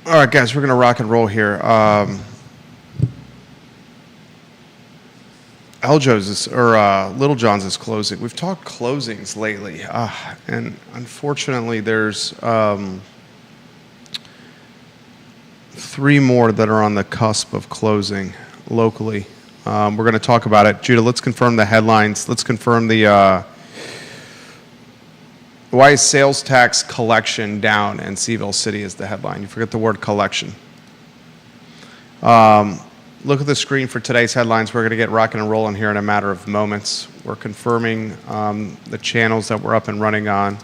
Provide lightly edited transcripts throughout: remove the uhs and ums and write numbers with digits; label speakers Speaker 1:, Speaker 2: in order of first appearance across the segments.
Speaker 1: All right, guys, we're going to rock and roll here. Little John's is closing. We've talked closings lately, and unfortunately, there's three more that are on the cusp of closing locally. We're going to talk about it. Judah, let's confirm the headlines. Let's confirm the why is sales tax collection down in CVille City is the headline. You forget the word collection. Look at the screen for today's headlines. We're going to get rocking and rolling here in a matter of moments. We're confirming the channels that we're up and running on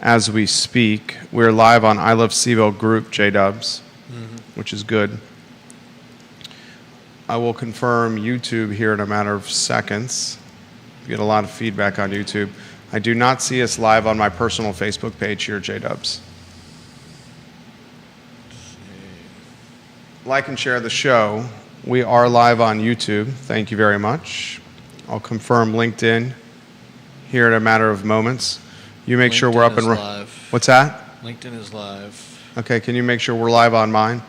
Speaker 1: as we speak. We're live on I Love CVille Group, J-Dubs, which is good. I will confirm YouTube here in a matter of seconds. We get a lot of feedback on YouTube. I do not see us live on my personal Facebook page here, J-Dubs. Like and share the show. We are live on YouTube. Thank you very much. I'll confirm LinkedIn here in a matter of moments. You make sure we're up and running. What's that?
Speaker 2: LinkedIn is live.
Speaker 1: Okay, can you make sure we're live on mine?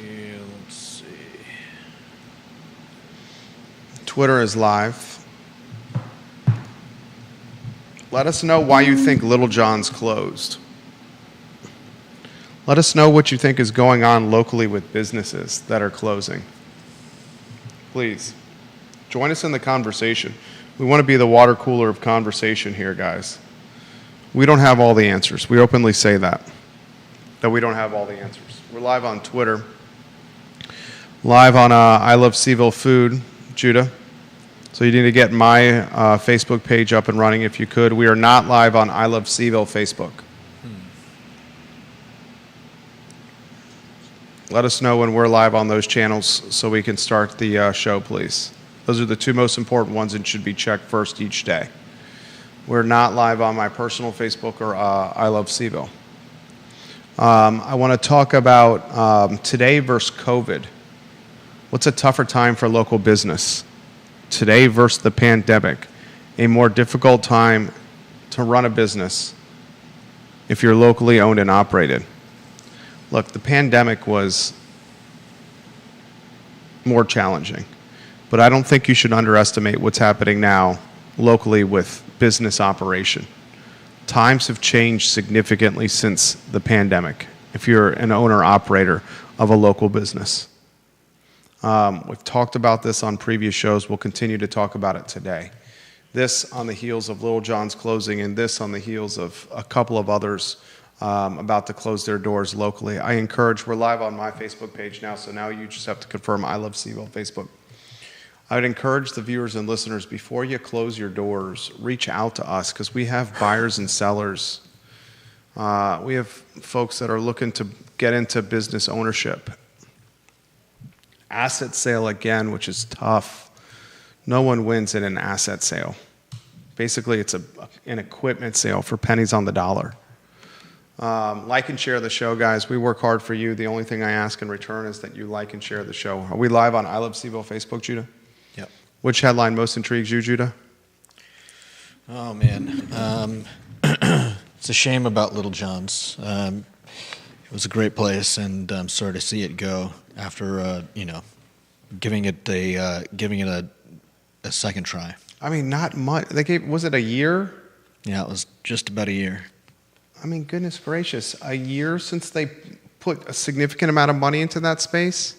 Speaker 2: Yeah, let's see.
Speaker 1: Twitter is live. Let us know why you think Little John's closed. Let us know what you think is going on locally with businesses that are closing. Please, join us in the conversation. We want to be the water cooler of conversation here, guys. We don't have all the answers. We openly say that we don't have all the answers. We're live on Twitter, live on I Love CVille Food, Judah. So you need to get my Facebook page up and running if you could. We are not live on I Love CVille Facebook. Let us know when we're live on those channels so we can start the show, please. Those are the two most important ones and should be checked first each day. We're not live on my personal Facebook or I Love CVille. I want to talk about today versus COVID. What's a tougher time for local business? Today versus the pandemic, a more difficult time to run a business if you're locally owned and operated. Look, the pandemic was more challenging, but I don't think you should underestimate what's happening now locally with business operation. Times have changed significantly since the pandemic if you're an owner-operator of a local business. We've talked about this on previous shows. We'll continue to talk about it today. This on the heels of Little John's closing and this on the heels of a couple of others about to close their doors locally. I encourage, we're live on my Facebook page now, so now you just have to confirm I Love CVille Facebook. I would encourage the viewers and listeners, before you close your doors, reach out to us because we have buyers and sellers. We have folks that are looking to get into business ownership. Asset sale again, which is tough. No one wins in an asset sale. Basically, it's an equipment sale for pennies on the dollar. Like and share the show, guys. We work hard for you. The only thing I ask in return is that you like and share the show. Are we live on I Love CVille Facebook, Judah?
Speaker 2: Yep.
Speaker 1: Which headline most intrigues you, Judah?
Speaker 2: Oh, man. It's a shame about Little John's. It was a great place, and I'm sorry to see it go after, giving it a second try.
Speaker 1: I mean, not much. Was it a year?
Speaker 2: Yeah, it was just about a year.
Speaker 1: I mean, goodness gracious, a year since they put a significant amount of money into that space?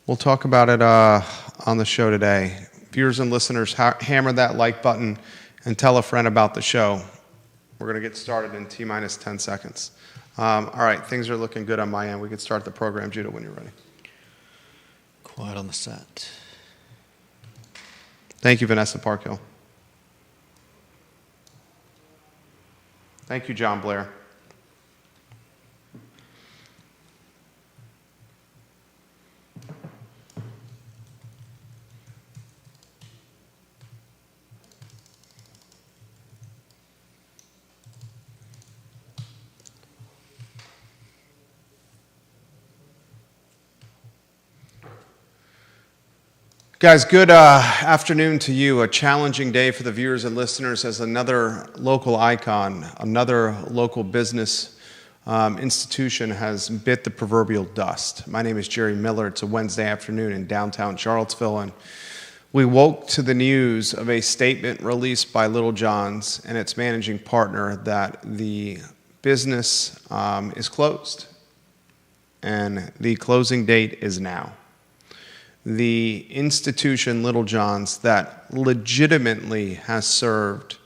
Speaker 1: We'll talk about it on the show today. Viewers and listeners, hammer that like button and tell a friend about the show. We're going to get started in T-minus 10 seconds. All right, things are looking good on my end. We can start the program, Judah, when you're ready.
Speaker 2: Quiet on the set.
Speaker 1: Thank you, Vanessa Parkhill. Thank you, John Blair. Guys, good afternoon to you. A challenging day for the viewers and listeners as another local icon, another local business institution has bit the proverbial dust. My name is Jerry Miller. It's a Wednesday afternoon in downtown Charlottesville, and we woke to the news of a statement released by Little John's and its managing partner that the business is closed, and the closing date is now. The institution, Little John's, that legitimately has served.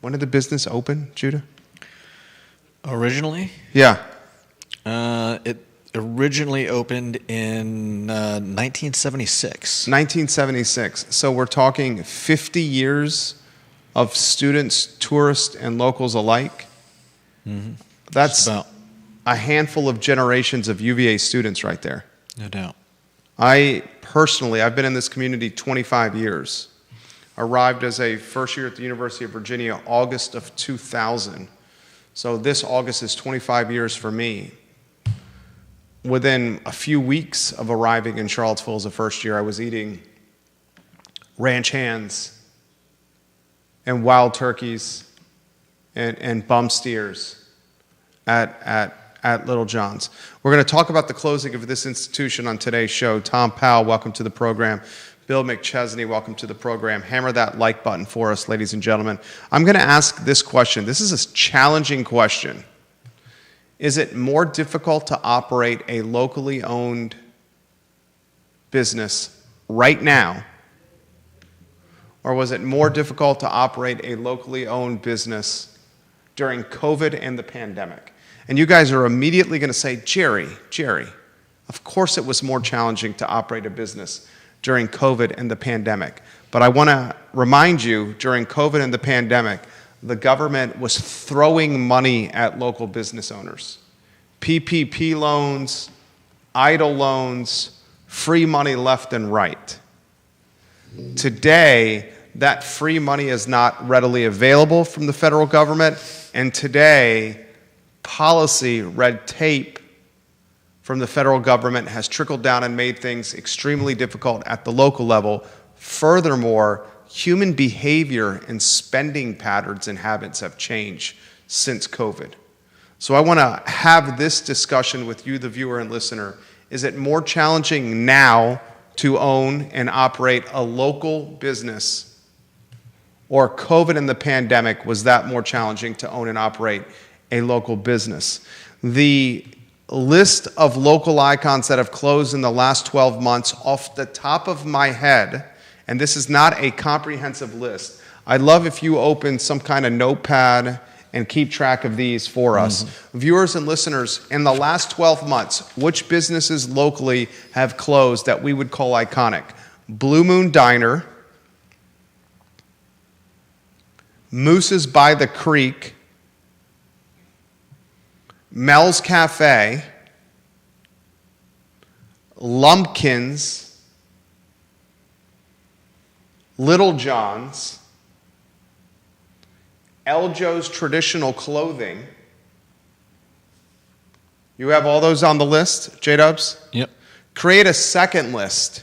Speaker 1: When did the business open, Judah?
Speaker 2: Originally?
Speaker 1: Yeah.
Speaker 2: It originally opened in 1976.
Speaker 1: 1976. So we're talking 50 years of students, tourists, and locals alike.
Speaker 2: Mm-hmm.
Speaker 1: That's
Speaker 2: Just about.
Speaker 1: A handful of generations of UVA students right there.
Speaker 2: No doubt.
Speaker 1: I've been in this community 25 years. Arrived as a first year at the University of Virginia, August of 2000. So this August is 25 years for me. Within a few weeks of arriving in Charlottesville as a first year, I was eating ranch hands and wild turkeys and bum steers at Little John's. We're going to talk about the closing of this institution on today's show. Tom Powell, welcome to the program. Bill McChesney, welcome to the program. Hammer that like button for us, ladies and gentlemen. I'm going to ask this question. This is a challenging question. Is it more difficult to operate a locally owned business right now, or was it more difficult to operate a locally owned business during COVID and the pandemic? And you guys are immediately going to say, Jerry, of course it was more challenging to operate a business during COVID and the pandemic. But I want to remind you, during COVID and the pandemic, the government was throwing money at local business owners. PPP loans, EIDL loans, free money left and right. Today, that free money is not readily available from the federal government, and today, policy, red tape from the federal government has trickled down and made things extremely difficult at the local level. Furthermore, human behavior and spending patterns and habits have changed since COVID. So I want to have this discussion with you, the viewer and listener. Is it more challenging now to own and operate a local business, or COVID and the pandemic, was that more challenging to own and operate a local business? The list of local icons that have closed in the last 12 months, off the top of my head, and this is not a comprehensive list. I'd love if you open some kind of notepad and keep track of these for us. Mm-hmm. Viewers and listeners, in the last 12 months, which businesses locally have closed that we would call iconic? Blue Moon Diner, Moose's by the Creek, Mel's Cafe, Lumpkins, Little John's, Eljo's Traditional Clothing. You have all those on the list, J-Dubs?
Speaker 2: Yep.
Speaker 1: Create a second list.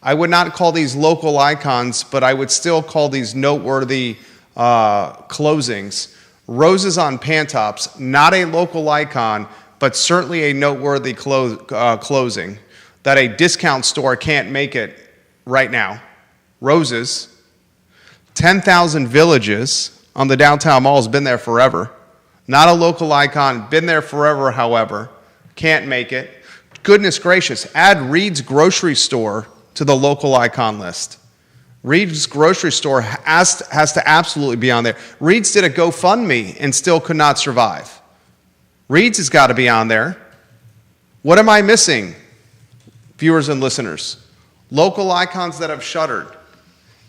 Speaker 1: I would not call these local icons, but I would still call these noteworthy closings. Roses on Pantops, not a local icon, but certainly a noteworthy closing that a discount store can't make it right now. Roses. 10,000 Villages on the downtown mall has been there forever. Not a local icon, been there forever, however, can't make it. Goodness gracious, add Reed's Grocery Store to the local icon list. Reed's Grocery Store has to absolutely be on there. Reed's did a GoFundMe and still could not survive. Reed's has got to be on there. What am I missing, viewers and listeners? Local icons that have shuttered.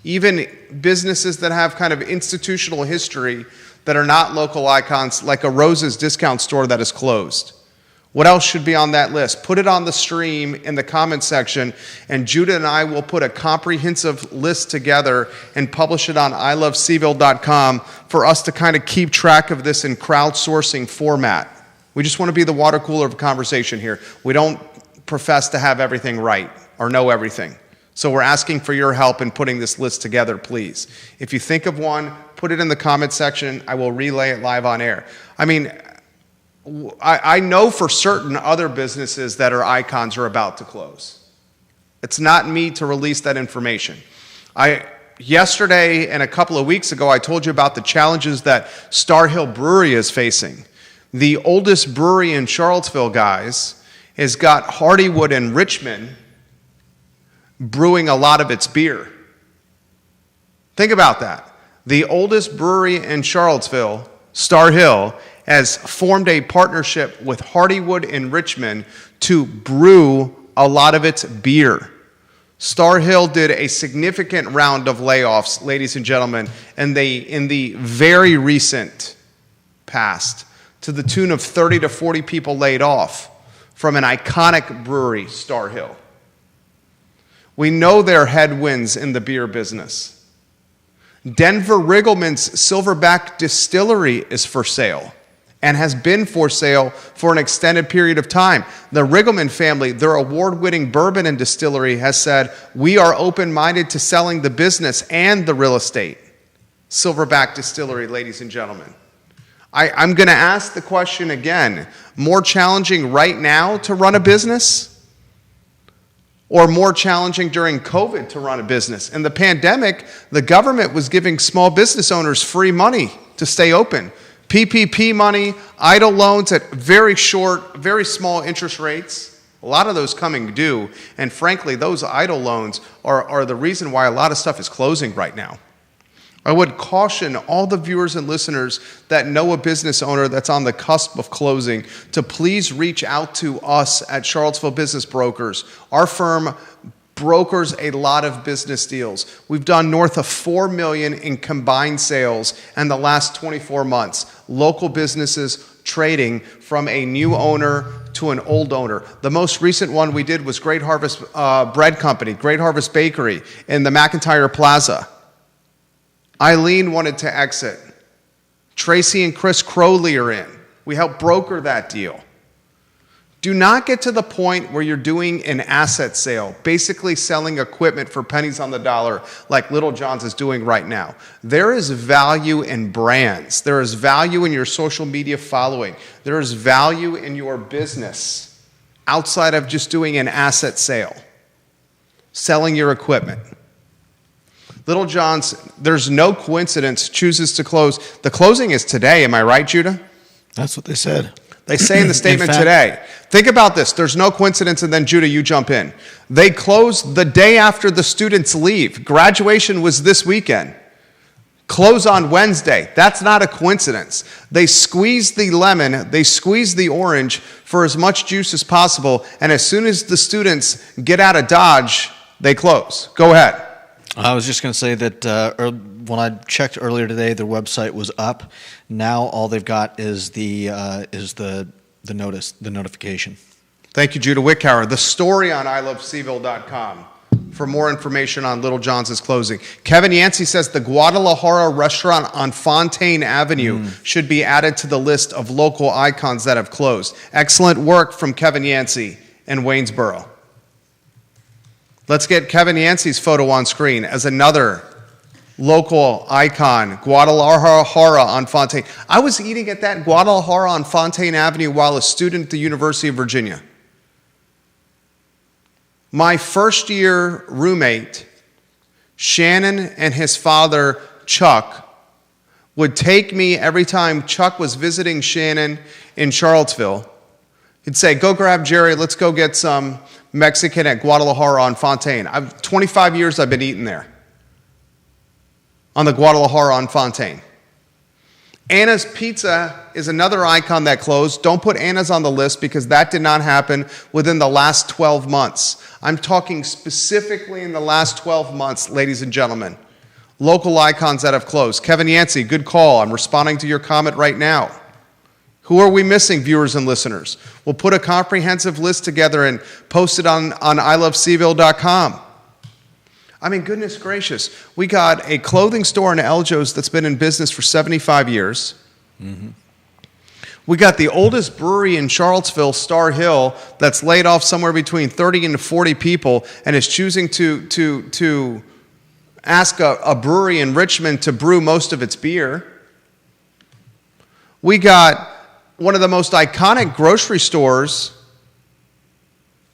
Speaker 1: Even businesses that have kind of institutional history that are not local icons, like a Rose's discount store that is closed. What else should be on that list? Put it on the stream in the comment section, and Judah and I will put a comprehensive list together and publish it on ilovecville.com for us to kind of keep track of this in crowdsourcing format. We just want to be the water cooler of conversation here. We don't profess to have everything right or know everything. So we're asking for your help in putting this list together, please. If you think of one, put it in the comment section. I will relay it live on air. I mean, I know for certain other businesses that are icons are about to close. It's not me to release that information. Yesterday and a couple of weeks ago, I told you about the challenges that Star Hill Brewery is facing. The oldest brewery in Charlottesville, guys, has got Hardywood and Richmond brewing a lot of its beer. Think about that. The oldest brewery in Charlottesville, Star Hill, has formed a partnership with Hardywood in Richmond to brew a lot of its beer. Star Hill did a significant round of layoffs, ladies and gentlemen, and in the very recent past, to the tune of 30 to 40 people laid off from an iconic brewery, Star Hill. We know there are headwinds in the beer business. Denver Riggleman's Silverback Distillery is for sale and has been for sale for an extended period of time. The Riggleman family, their award-winning bourbon and distillery, has said, we are open-minded to selling the business and the real estate. Silverback Distillery, ladies and gentlemen. I'm going to ask the question again. More challenging right now to run a business? Or more challenging during COVID to run a business? In the pandemic, the government was giving small business owners free money to stay open. PPP money, idle loans at very short, very small interest rates. A lot of those coming due. And frankly, those idle loans are the reason why a lot of stuff is closing right now. I would caution all the viewers and listeners that know a business owner that's on the cusp of closing to please reach out to us at Charlottesville Business Brokers. Our firm brokers a lot of business deals. We've done north of $4 million in combined sales in the last 24 months. Local businesses trading from a new owner to an old owner. The most recent one we did was Great Harvest Bread Company, Great Harvest Bakery in the McIntyre Plaza. Eileen wanted to exit. Tracy and Chris Crowley are in. We helped broker that deal. Do not get to the point where you're doing an asset sale, basically selling equipment for pennies on the dollar like Little John's is doing right now. There is value in brands. There is value in your social media following. There is value in your business outside of just doing an asset sale, selling your equipment. Little John's, there's no coincidence, chooses to close. The closing is today, am I right, Judah?
Speaker 2: That's what they said.
Speaker 1: They say in the statement today. Think about this. There's no coincidence, and then, Judah, you jump in. They close the day after the students leave. Graduation was this weekend. Close on Wednesday. That's not a coincidence. They squeeze the lemon, they squeeze the orange for as much juice as possible, and as soon as the students get out of Dodge, they close. Go ahead.
Speaker 2: I was just going to say that when I checked earlier today, their website was up. Now all they've got is the notice, the notification.
Speaker 1: Thank you, Judah Wickhauer. The story on ilovecville.com for more information on Little John's is closing. Kevin Yancey says the Guadalajara restaurant on Fontaine Avenue should be added to the list of local icons that have closed. Excellent work from Kevin Yancey in Waynesboro. Let's get Kevin Yancey's photo on screen as another local icon, Guadalajara on Fontaine. I was eating at that Guadalajara on Fontaine Avenue while a student at the University of Virginia. My first year roommate, Shannon, and his father, Chuck, would take me every time Chuck was visiting Shannon in Charlottesville. He'd say, go grab Jerry, let's go get some Mexican at Guadalajara on Fontaine. 25 years I've been eating there on the Guadalajara on Fontaine. Anna's Pizza is another icon that closed. Don't put Anna's on the list because that did not happen within the last 12 months. I'm talking specifically in the last 12 months, ladies and gentlemen. Local icons that have closed. Kevin Yancey, good call. I'm responding to your comment right now. Who are we missing, viewers and listeners? We'll put a comprehensive list together and post it on ilovecville.com. I mean, goodness gracious. We got a clothing store in Eljo's that's been in business for 75 years. Mm-hmm. We got the oldest brewery in Charlottesville, Star Hill, that's laid off somewhere between 30 and 40 people and is choosing to ask a brewery in Richmond to brew most of its beer. We got one of the most iconic grocery stores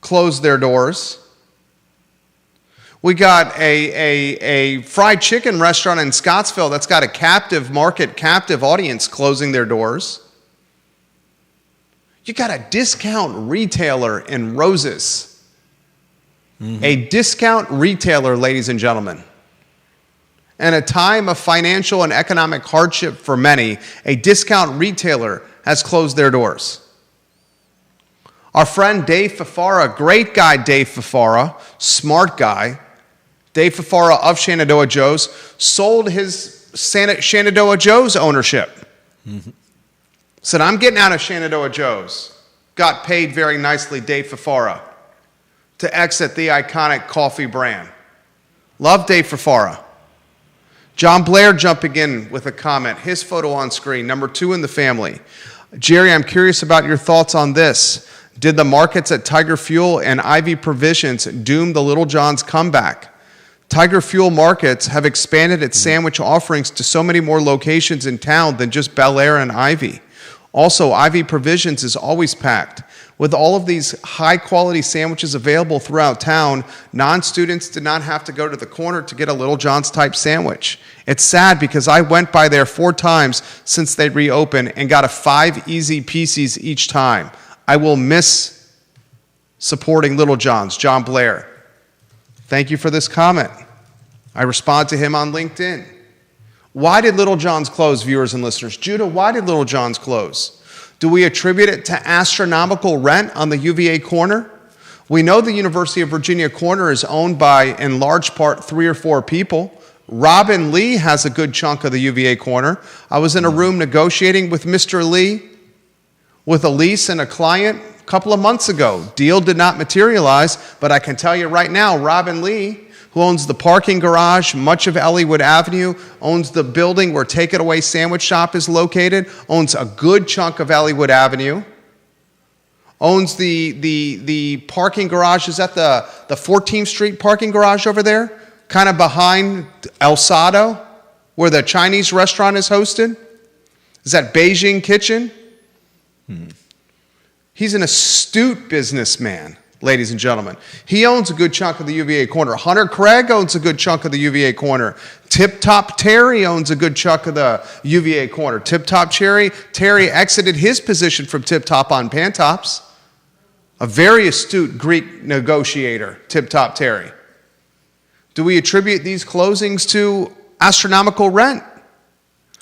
Speaker 1: close their doors. We got a fried chicken restaurant in Scottsville that's got a captive market, captive audience closing their doors. You got a discount retailer in Roses. A discount retailer, ladies and gentlemen. In a time of financial and economic hardship for many, a discount retailer has closed their doors. Our friend Dave Fafara, great guy Dave Fafara, smart guy, Dave Fafara of Shenandoah Joe's, sold his Shenandoah Joe's ownership. Said, I'm getting out of Shenandoah Joe's. Got paid very nicely, Dave Fafara, to exit the iconic coffee brand. Love Dave Fafara. John Blair jumping in with a comment. His photo on screen, number 2 in the family. Jerry, I'm curious about your thoughts on this. Did the markets at Tiger Fuel and Ivy Provisions doom the Little John's comeback? Tiger Fuel Markets have expanded its sandwich offerings to so many more locations in town than just Bel Air and Ivy. Also, Ivy Provisions is always packed. With all of these high-quality sandwiches available throughout town, non-students did not have to go to the corner to get a Little John's type sandwich. It's sad because I went by there 4 times since they reopened and got a 5 easy pieces each time. I will miss supporting Little John's. John Blair. Thank you for this comment. I respond to him on LinkedIn. Why did Little John's close, viewers and listeners? Judah, why did Little John's close? Do we attribute it to astronomical rent on the UVA corner? We know the University of Virginia corner is owned by, in large part, 3 or 4 people. Robin Lee has a good chunk of the UVA corner. I was in a room negotiating with Mr. Lee with a lease and a client a couple of months ago. Deal did not materialize, but I can tell you right now, Robin Lee, who owns the parking garage, much of Elliewood Avenue, owns the building where Take It Away Sandwich Shop is located, owns a good chunk of Elliewood Avenue, owns the parking garage. Is that the 14th Street parking garage over there? Kind of behind El Sado, where the Chinese restaurant is hosted? Is that Beijing Kitchen? He's an astute businessman, ladies and gentlemen. He owns a good chunk of the UVA corner. Hunter Craig owns a good chunk of the UVA corner. Tip Top Terry owns a good chunk of the UVA corner. Tip Top Terry exited his position from Tip Top on Pantops. A very astute Greek negotiator, Tip Top Terry. Do we attribute these closings to astronomical rent?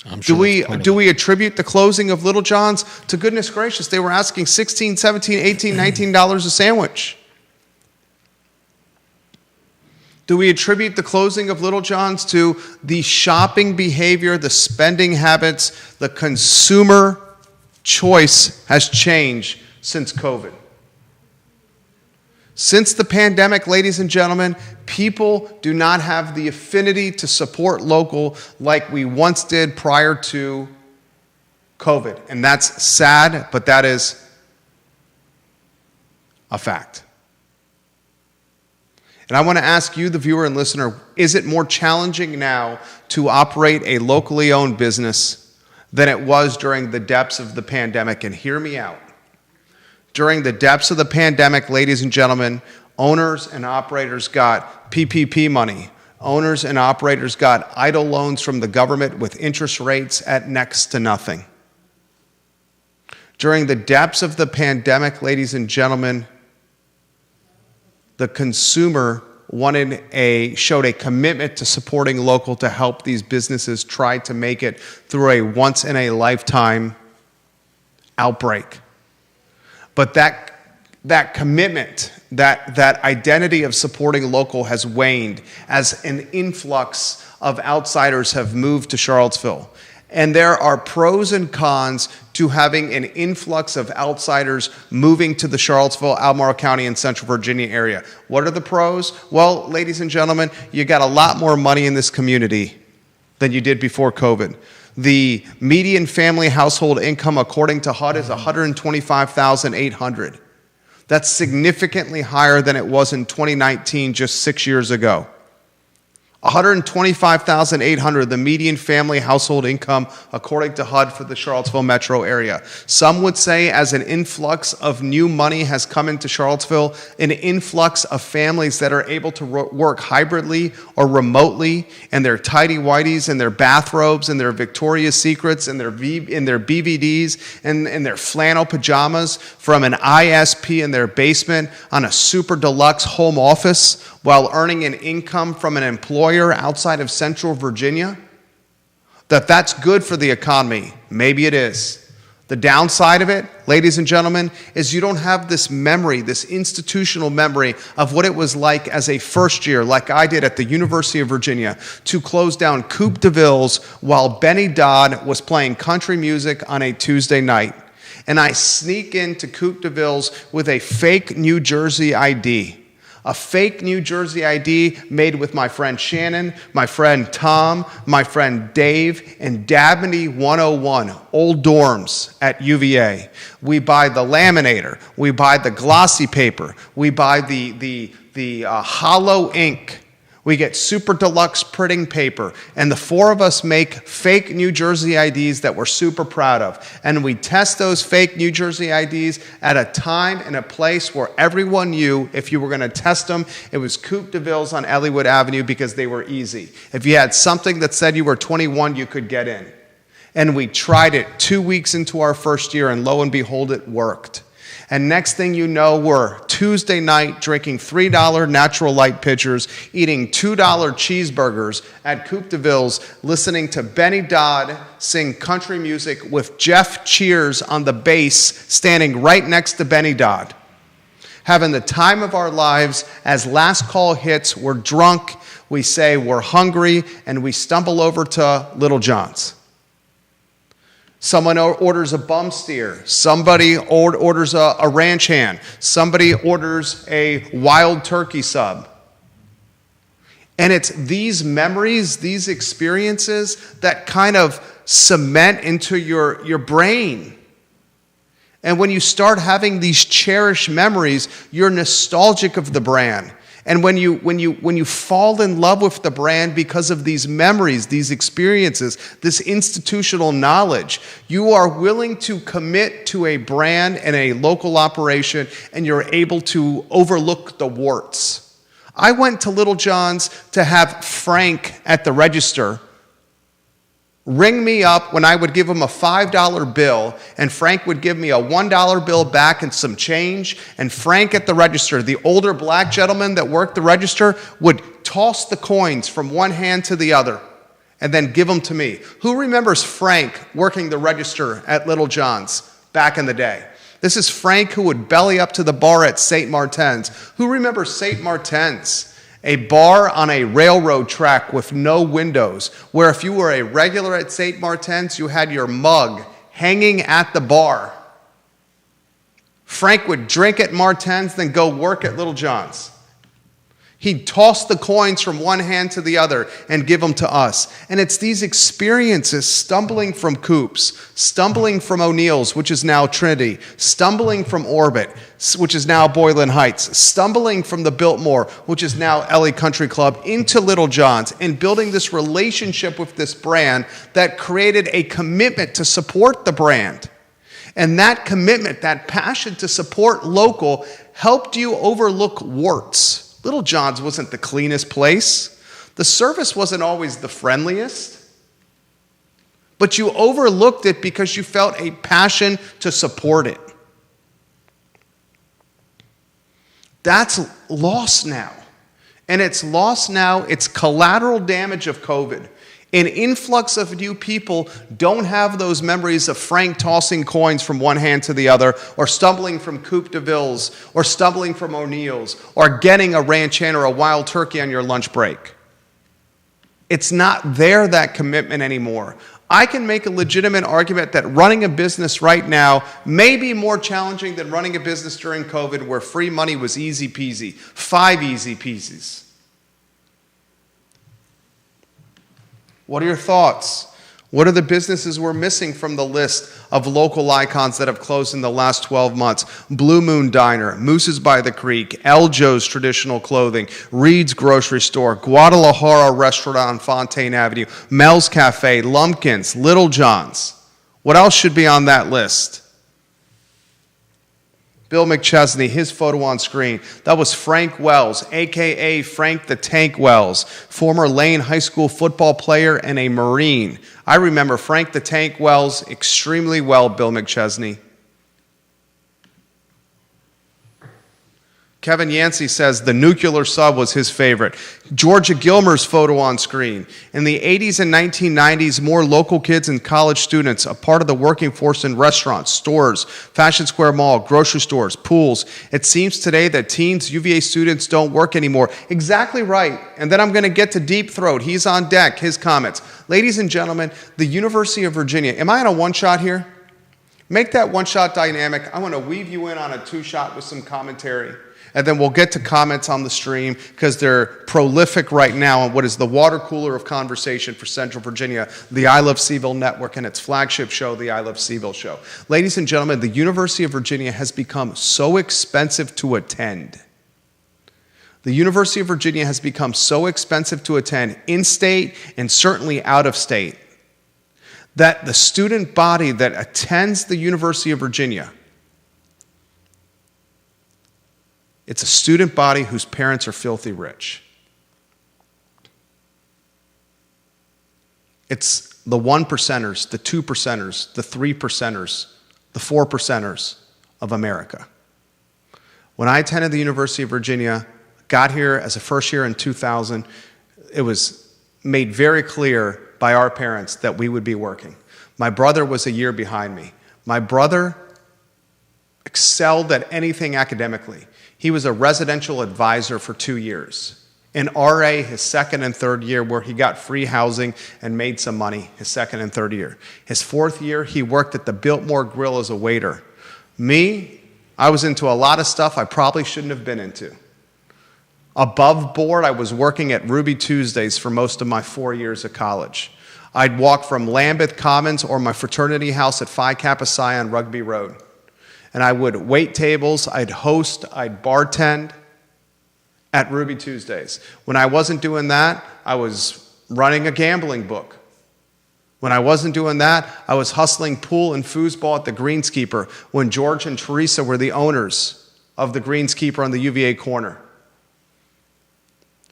Speaker 2: I'm sure
Speaker 1: Do we attribute the closing of Little John's to, goodness gracious, they were asking $16, $17, $18, $19 a sandwich? Do we attribute the closing of Little John's to the shopping behavior, the spending habits, the consumer choice has changed since COVID? Since the pandemic, ladies and gentlemen, people do not have the affinity to support local like we once did prior to COVID. And that's sad, but that is a fact. And I want to ask you, the viewer and listener, is it more challenging now to operate a locally owned business than it was during the depths of the pandemic? And hear me out. During the depths of the pandemic, ladies and gentlemen, owners and operators got PPP money. Owners and operators got idle loans from the government with interest rates at next to nothing. During the depths of the pandemic, ladies and gentlemen, the consumer showed a commitment to supporting local to help these businesses try to make it through a once-in-a-lifetime outbreak. But that commitment, that identity of supporting local has waned as an influx of outsiders have moved to Charlottesville. And there are pros and cons to having an influx of outsiders moving to the Charlottesville, Albemarle County, and Central Virginia area. What are the pros? Well, ladies and gentlemen, you got a lot more money in this community than you did before COVID. The median family household income, according to HUD, is $125,800. That's significantly higher than it was in 2019, just 6 years ago. $125,800, the median family household income, according to HUD, for the Charlottesville metro area. Some would say, as an influx of new money has come into Charlottesville, an influx of families that are able to work hybridly or remotely in their tighty-whities and their bathrobes and their Victoria's Secrets and their BVDs and their flannel pajamas from an ISP in their basement on a super deluxe home office while earning an income from an employer outside of Central Virginia, that's good for the economy. Maybe it is. The downside of it, ladies and gentlemen, is you don't have this memory, this institutional memory of what it was like as a first year, like I did at the University of Virginia, to close down Coupe de Ville's while Benny Dodd was playing country music on a Tuesday night. And I sneak into Coupe de Ville's with a fake New Jersey ID. A fake New Jersey ID made with my friend Shannon, my friend Tom, my friend Dave, and Dabney 101, old dorms at UVA. We buy the laminator, we buy the glossy paper, we buy the hollow ink. We get super deluxe printing paper, and the four of us make fake New Jersey IDs that we're super proud of. And we test those fake New Jersey IDs at a time and a place where everyone knew if you were going to test them, it was Coupe de Ville's on Elliowood Avenue because they were easy. If you had something that said you were 21, you could get in. And we tried it 2 weeks into our first year, and lo and behold, it worked. And next thing you know, we're Tuesday night drinking $3 Natural Light pitchers, eating $2 cheeseburgers at Coupe de Ville's, listening to Benny Dodd sing country music with Jeff Cheers on the bass standing right next to Benny Dodd. Having the time of our lives. As last call hits, we're drunk, we say we're hungry, and we stumble over to Little John's. Someone orders a bum steer. Somebody orders a ranch hand. Somebody orders a wild turkey sub. And it's these memories, these experiences that kind of cement into your brain. And when you start having these cherished memories, you're nostalgic of the brand. And when you fall in love with the brand because of these memories, these experiences, this institutional knowledge, you are willing to commit to a brand and a local operation, and you're able to overlook the warts. I went to Little John's to have Frank at the register ring me up when I would give him a $5 bill, and Frank would give me a $1 bill back and some change, and Frank at the register, the older black gentleman that worked the register, would toss the coins from one hand to the other and then give them to me. Who remembers Frank working the register at Little John's back in the day? This is Frank who would belly up to the bar at St. Martin's. Who remembers St. Martin's? A bar on a railroad track with no windows, where if you were a regular at St. Martin's, you had your mug hanging at the bar. Frank would drink at Martin's, then go work at Little John's. He'd toss the coins from one hand to the other and give them to us. And it's these experiences, stumbling from Coop's, stumbling from O'Neill's, which is now Trinity, stumbling from Orbit, which is now Boylan Heights, stumbling from the Biltmore, which is now LA Country Club, into Little John's, and building this relationship with this brand that created a commitment to support the brand. And that commitment, that passion to support local, helped you overlook warts. Little John's wasn't the cleanest place. The service wasn't always the friendliest. But you overlooked it because you felt a passion to support it. That's lost now. And it's lost now. It's collateral damage of COVID. An influx of new people don't have those memories of Frank tossing coins from one hand to the other, or stumbling from Coupe de Ville's, or stumbling from O'Neill's, or getting a ranch hand or a wild turkey on your lunch break. It's not there, that commitment anymore. I can make a legitimate argument that running a business right now may be more challenging than running a business during COVID, where free money was easy peasy, 5 easy peasies. What are your thoughts? What are the businesses we're missing from the list of local icons that have closed in the last 12 months? Blue Moon Diner, Moose's by the Creek, El Joe's Traditional Clothing, Reed's Grocery Store, Guadalajara Restaurant on Fontaine Avenue, Mel's Cafe, Lumpkins, Little John's. What else should be on that list? Bill McChesney, his photo on screen. That was Frank Wells, a.k.a. Frank the Tank Wells, former Lane High School football player and a Marine. I remember Frank the Tank Wells extremely well, Bill McChesney. Kevin Yancey says the nuclear sub was his favorite. Georgia Gilmer's photo on screen. In the 80s and 1990s, more local kids and college students, a part of the working force in restaurants, stores, Fashion Square Mall, grocery stores, pools. It seems today that teens, UVA students don't work anymore. Exactly right. And then I'm going to get to Deep Throat. He's on deck, his comments. Ladies and gentlemen, the University of Virginia. Am I on a one-shot here? Make that one-shot dynamic. I want to weave you in on a two-shot with some commentary. And then we'll get to comments on the stream because they're prolific right now on what is the water cooler of conversation for Central Virginia, the I Love CVille Network and its flagship show, the I Love CVille Show. Ladies and gentlemen, the University of Virginia has become so expensive to attend. The University of Virginia has become so expensive to attend in-state and certainly out-of-state that the student body that attends the University of Virginia, it's a student body whose parents are filthy rich. It's the 1%ers, the 2%ers, the 3%ers, the 4%ers of America. When I attended the University of Virginia, got here as a first year in 2000, it was made very clear by our parents that we would be working. My brother was a year behind me. My brother excelled at anything academically. He was a residential advisor for 2 years. In RA, his second and third year, where he got free housing and made some money, his second and third year. His fourth year, he worked at the Biltmore Grill as a waiter. Me, I was into a lot of stuff I probably shouldn't have been into. Above board, I was working at Ruby Tuesdays for most of my 4 years of college. I'd walk from Lambeth Commons or my fraternity house at Phi Kappa Psi on Rugby Road. And I would wait tables, I'd host, I'd bartend at Ruby Tuesdays. When I wasn't doing that, I was running a gambling book. When I wasn't doing that, I was hustling pool and foosball at the Greenskeeper when George and Teresa were the owners of the Greenskeeper on the UVA corner.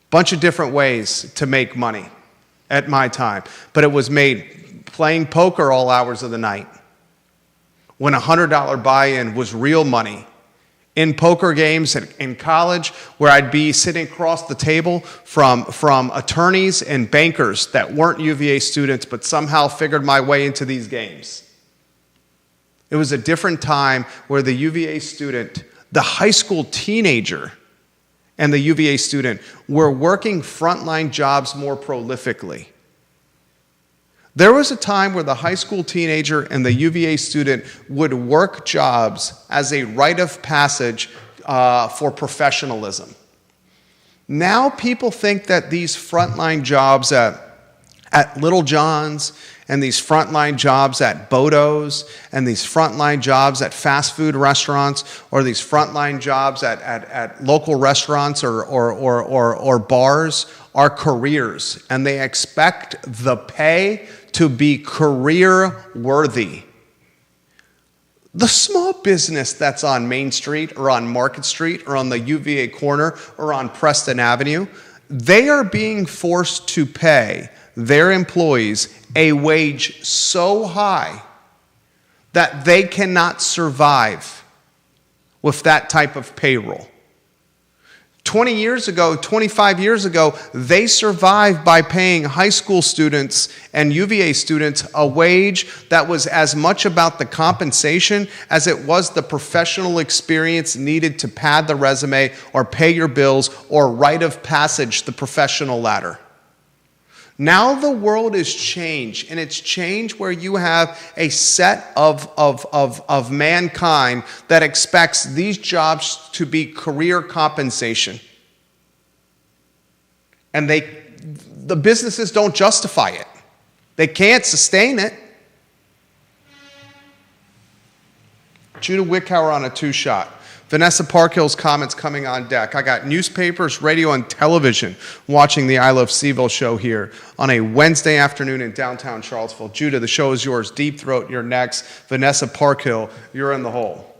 Speaker 1: Bunch of different ways to make money at my time. But it was made playing poker all hours of the night. When a $100 buy-in was real money. In poker games in college, where I'd be sitting across the table from attorneys and bankers that weren't UVA students but somehow figured my way into these games. It was a different time where the UVA student, the high school teenager, and the UVA student were working frontline jobs more prolifically. There was a time where the high school teenager and the UVA student would work jobs as a rite of passage for professionalism. Now people think that these frontline jobs at Little John's and these frontline jobs at Bodo's and these frontline jobs at fast food restaurants or these frontline jobs at local restaurants or bars are careers, and they expect the pay to be career worthy. The small business that's on Main Street or on Market Street or on the UVA corner or on Preston Avenue, they are being forced to pay their employees a wage so high that they cannot survive with that type of payroll. 20 years ago, 25 years ago, they survived by paying high school students and UVA students a wage that was as much about the compensation as it was the professional experience needed to pad the resume or pay your bills or rite of passage the professional ladder. Now the world is changed, and it's changed where you have a set of mankind that expects these jobs to be career compensation. And the businesses don't justify it. They can't sustain it. Judah Wickhauer on a 2-shot. Vanessa Parkhill's comments coming on deck. I got newspapers, radio, and television watching the I Love CVille show here on a Wednesday afternoon in downtown Charlottesville. Judah, the show is yours. Deep Throat, you're next. Vanessa Parkhill, you're in the hole.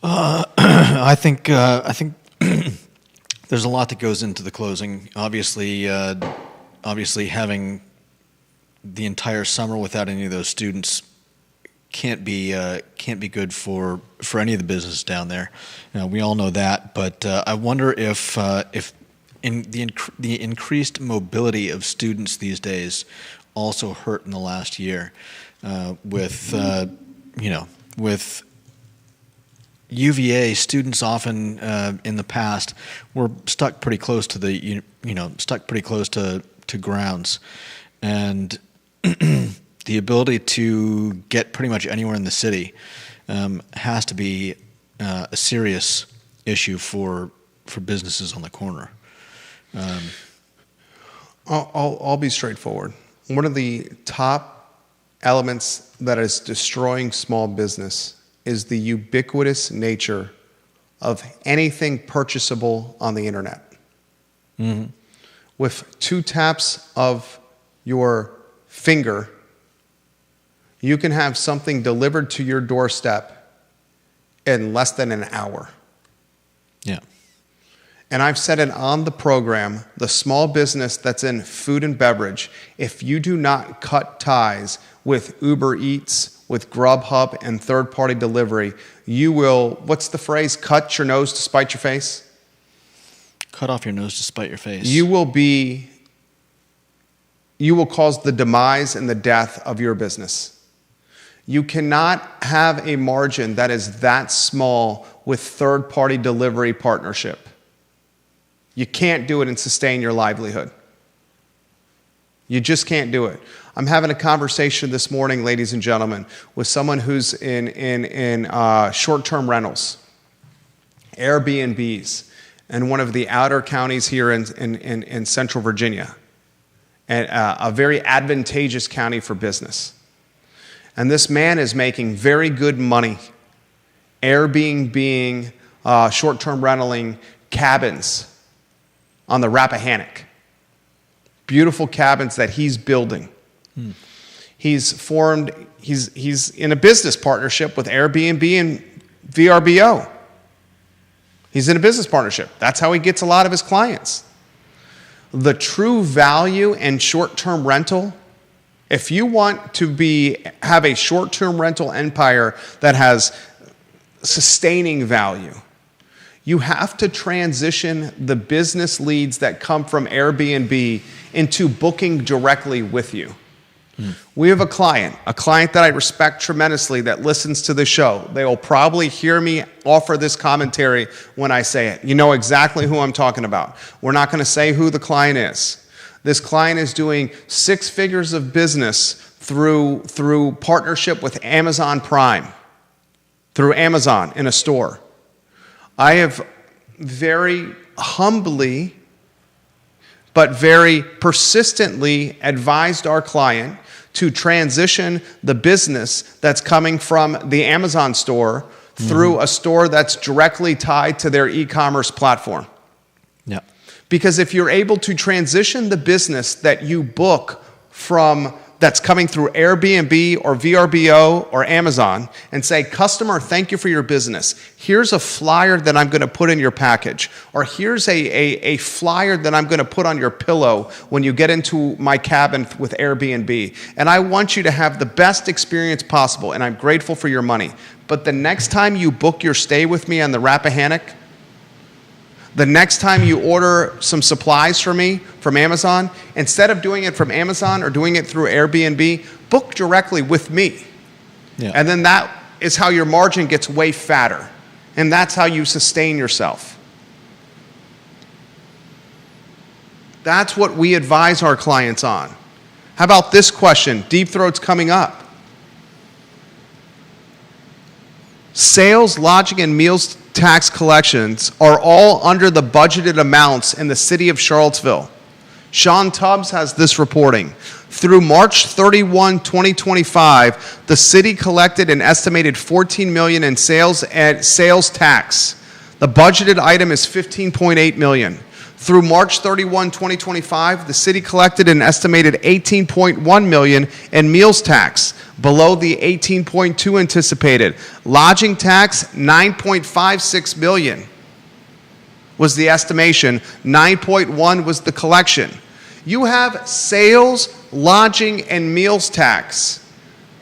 Speaker 2: I think there's a lot that goes into the closing. Obviously, having the entire summer without any of those students can't be good for any of the business down there. We all know that, but I wonder if in the increased mobility of students these days also hurt in the last year with UVA students often in the past were stuck pretty close to to grounds, and the ability to get pretty much anywhere in the city has to be a serious issue for businesses on the corner.
Speaker 1: I'll be straightforward. One of the top elements that is destroying small business is the ubiquitous nature of anything purchasable on the internet. Mm-hmm. With 2 taps of your finger, you can have something delivered to your doorstep in less than an hour.
Speaker 2: Yeah.
Speaker 1: And I've said it on the program, the small business that's in food and beverage, if you do not cut ties with Uber Eats, with Grubhub and third-party delivery, you will, what's the phrase, cut your nose to spite your face?
Speaker 2: Cut off your nose to spite your face.
Speaker 1: You will cause the demise and the death of your business. You cannot have a margin that is that small with third-party delivery partnership. You can't do it and sustain your livelihood. You just can't do it. I'm having a conversation this morning, ladies and gentlemen, with someone who's in short-term rentals, Airbnbs, in one of the outer counties here in Central Virginia, and a very advantageous county for business. And this man is making very good money, Airbnb, short-term rentaling cabins on the Rappahannock. Beautiful cabins that he's building. He's in a business partnership with Airbnb and VRBO. He's in a business partnership. That's how he gets a lot of his clients. The true value in short-term rental, if you want to have a short-term rental empire that has sustaining value, you have to transition the business leads that come from Airbnb into booking directly with you. We have a client that I respect tremendously that listens to the show. They will probably hear me offer this commentary when I say it. You know exactly who I'm talking about. We're not going to say who the client is. This client is doing 6 figures of business through partnership with Amazon Prime, through Amazon in a store. I have very humbly but very persistently advised our client to transition the business that's coming from the Amazon store through a store that's directly tied to their e-commerce platform.
Speaker 2: Yeah.
Speaker 1: Because if you're able to transition the business that you book from that's coming through Airbnb or VRBO or Amazon and say, customer, thank you for your business. Here's a flyer that I'm going to put in your package. Or here's a flyer that I'm going to put on your pillow when you get into my cabin with Airbnb. And I want you to have the best experience possible, and I'm grateful for your money. But the next time you book your stay with me on the Rappahannock, the next time you order some supplies for me from Amazon, instead of doing it from Amazon or doing it through Airbnb, book directly with me.
Speaker 2: Yeah.
Speaker 1: And then that is how your margin gets way fatter. And that's how you sustain yourself. That's what we advise our clients on. How about this question? Deep Throat's coming up. Sales, lodging, and meals tax collections are all under the budgeted amounts in the city of Charlottesville. Sean Tubbs has this reporting. Through March 31, 2025, the city collected an estimated $14 million in sales tax. The budgeted item is $15.8 million. Through March 31, 2025, the city collected an estimated $18.1 million in meals tax, below the $18.2 anticipated. Lodging tax, $9.56 million was the estimation. 9.1 was the collection. You have sales, lodging, and meals tax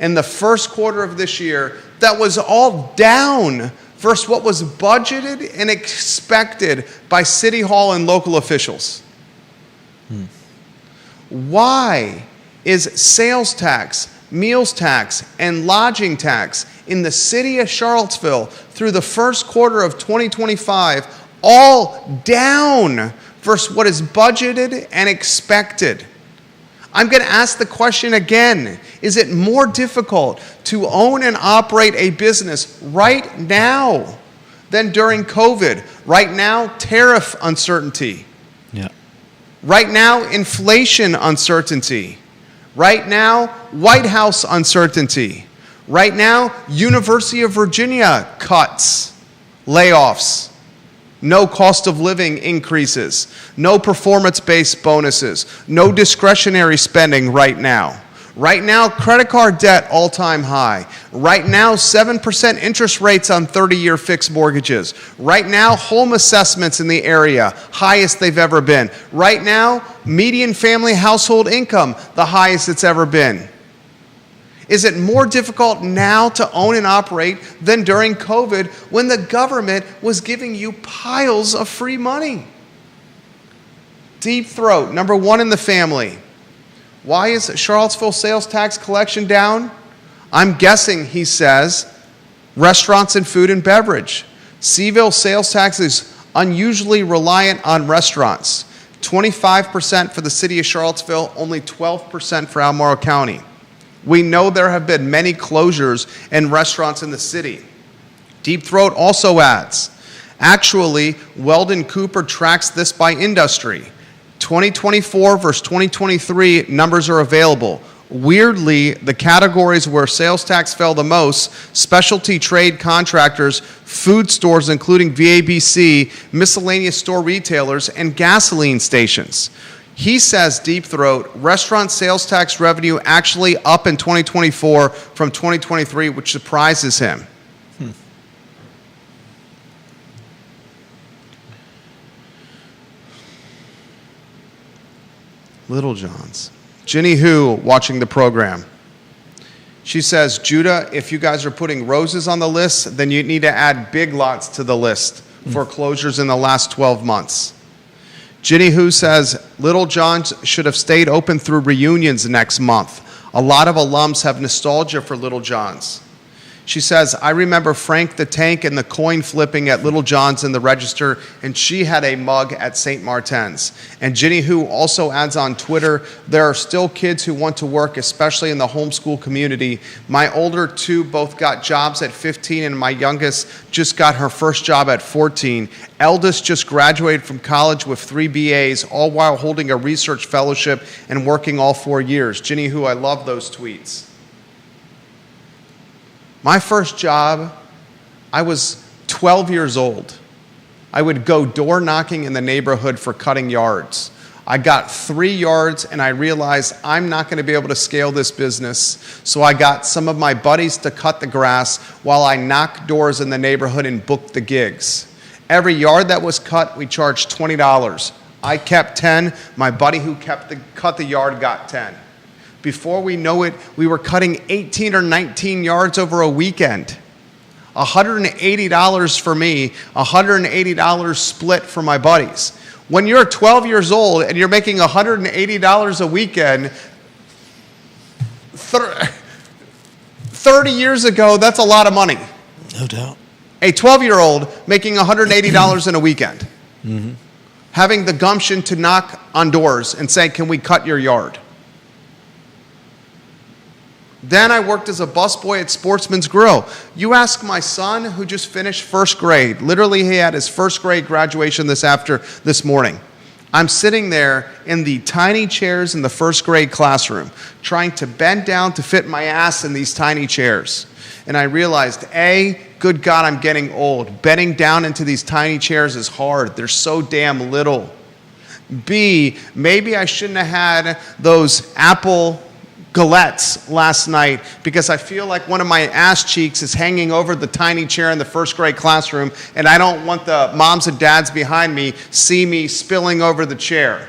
Speaker 1: in the first quarter of this year that was all down versus what was budgeted and expected by City Hall and local officials. Why is sales tax, meals tax, and lodging tax in the city of Charlottesville through the first quarter of 2025 all down versus what is budgeted and expected? I'm going to ask the question again. Is it more difficult to own and operate a business right now than during COVID? Right now, tariff uncertainty.
Speaker 2: Yeah.
Speaker 1: Right now, inflation uncertainty. Right now, White House uncertainty. Right now, University of Virginia cuts, layoffs. No cost of living increases, no performance-based bonuses, no discretionary spending right now. Right now, credit card debt all-time high. Right now, 7% interest rates on 30-year fixed mortgages. Right now, home assessments in the area, highest they've ever been. Right now, median family household income, the highest it's ever been. Is it more difficult now to own and operate than during COVID when the government was giving you piles of free money? Deep Throat, number one in the family. Why is Charlottesville sales tax collection down? I'm guessing, he says, restaurants and food and beverage. CVille sales tax is unusually reliant on restaurants. 25% for the city of Charlottesville, only 12% for Albemarle County. We know there have been many closures in restaurants in the city. Deep Throat also adds, actually, Weldon Cooper tracks this by industry. 2024 versus 2023 numbers are available. Weirdly, the categories where sales tax fell the most, specialty trade contractors, food stores including VABC, miscellaneous store retailers, and gasoline stations. He says, Deep Throat, restaurant sales tax revenue actually up in 2024 from 2023, which surprises him. Little John's. Ginny Hu watching the program. She says, Judah, if you guys are putting Roses on the list, then you need to add Big Lots to the list for closures in the last 12 months. Ginny Hu says, Little John's should have stayed open through reunions next month. A lot of alums have nostalgia for Little John's. She says, I remember Frank the Tank and the coin flipping at Little John's in the register, and she had a mug at St. Martin's. And Ginny Hu also adds on Twitter, there are still kids who want to work, especially in the homeschool community. My older two both got jobs at 15, and my youngest just got her first job at 14. Eldest just graduated from college with 3 BAs, all while holding a research fellowship and working all 4 years. Ginny Hu, I love those tweets. My first job, I was 12 years old. I would go door knocking in the neighborhood for cutting yards. I got 3 yards and I realized I'm not going to be able to scale this business. So I got some of my buddies to cut the grass while I knocked doors in the neighborhood and booked the gigs. Every yard that was cut, we charged $20. I kept 10. My buddy who cut the yard got 10. Before we know it, we were cutting 18 or 19 yards over a weekend. $180 for me, $180 split for my buddies. When you're 12 years old and you're making $180 a weekend, 30 years ago, that's a lot of money.
Speaker 2: No doubt.
Speaker 1: A 12-year-old making $180 in a weekend. Mm-hmm. Having the gumption to knock on doors and say, can we cut your yard? Then I worked as a busboy at Sportsman's Grill. You ask my son, who just finished first grade. Literally, he had his first grade graduation this morning. I'm sitting there in the tiny chairs in the first grade classroom, trying to bend down to fit my ass in these tiny chairs. And I realized, A, good God, I'm getting old. Bending down into these tiny chairs is hard. They're so damn little. B, maybe I shouldn't have had those apple galettes last night because I feel like one of my ass cheeks is hanging over the tiny chair in the first grade classroom, and I don't want the moms and dads behind me see me spilling over the chair.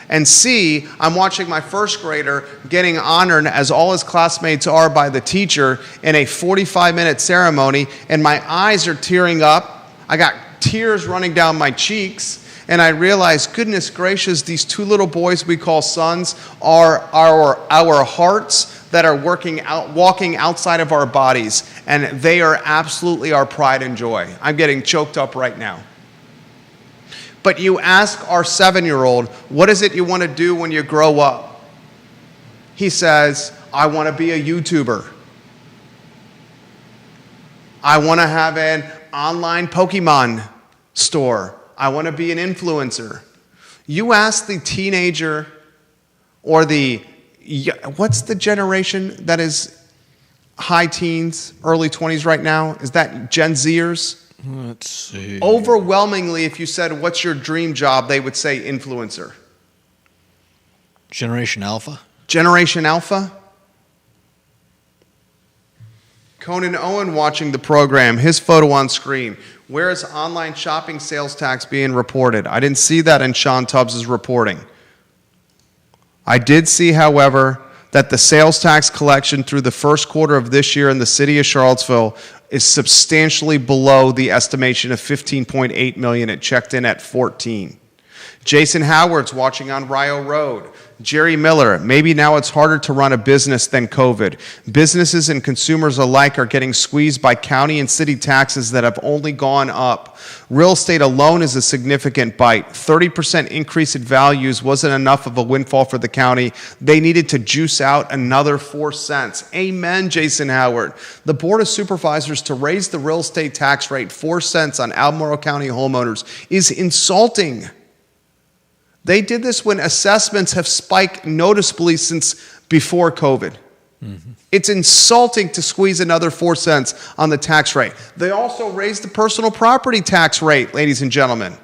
Speaker 1: And C, I'm watching my first grader getting honored as all his classmates are by the teacher in a 45-minute ceremony, and my eyes are tearing up. I got tears running down my cheeks. And I realized, goodness gracious, these two little boys we call sons are our hearts that are walking outside of our bodies. And they are absolutely our pride and joy. I'm getting choked up right now. But you ask our 7-year-old, what is it you want to do when you grow up? He says, I want to be a YouTuber. I want to have an online Pokemon store. I want to be an influencer. You ask the teenager or what's the generation that is high teens, early 20s right now? Is that Gen Zers?
Speaker 2: Let's see.
Speaker 1: Overwhelmingly, if you said, what's your dream job, they would say influencer.
Speaker 2: Generation Alpha?
Speaker 1: Generation Alpha? Conan Owen watching the program, his photo on screen. Where is online shopping sales tax being reported? I didn't see that in Sean Tubbs' reporting. I did see, however, that the sales tax collection through the first quarter of this year in the city of Charlottesville is substantially below the estimation of $15.8 million. It checked in at 14. Jason Howard's watching on Rio Road. Jerry Miller, maybe now it's harder to run a business than COVID. Businesses and consumers alike are getting squeezed by county and city taxes that have only gone up. Real estate alone is a significant bite. 30% increase in values wasn't enough of a windfall for the county. They needed to juice out another 4 cents. Amen, Jason Howard. The Board of Supervisors to raise the real estate tax rate 4 cents on Albemarle County homeowners is insulting. They did this when assessments have spiked noticeably since before COVID. Mm-hmm. It's insulting to squeeze another 4 cents on the tax rate. They also raised the personal property tax rate, ladies and gentlemen.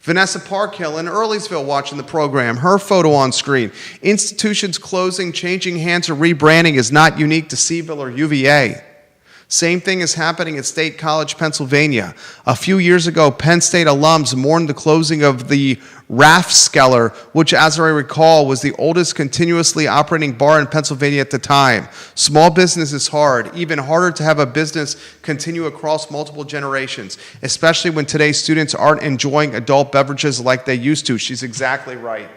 Speaker 1: Vanessa Parkhill in Earlysville watching the program, her photo on screen. Institutions closing, changing hands, or rebranding is not unique to CVille or UVA. Same thing is happening at State College, Pennsylvania. A few years ago, Penn State alums mourned the closing of the Rathskeller, which, as I recall, was the oldest continuously operating bar in Pennsylvania at the time. Small business is hard, even harder to have a business continue across multiple generations, especially when today's students aren't enjoying adult beverages like they used to. She's exactly right.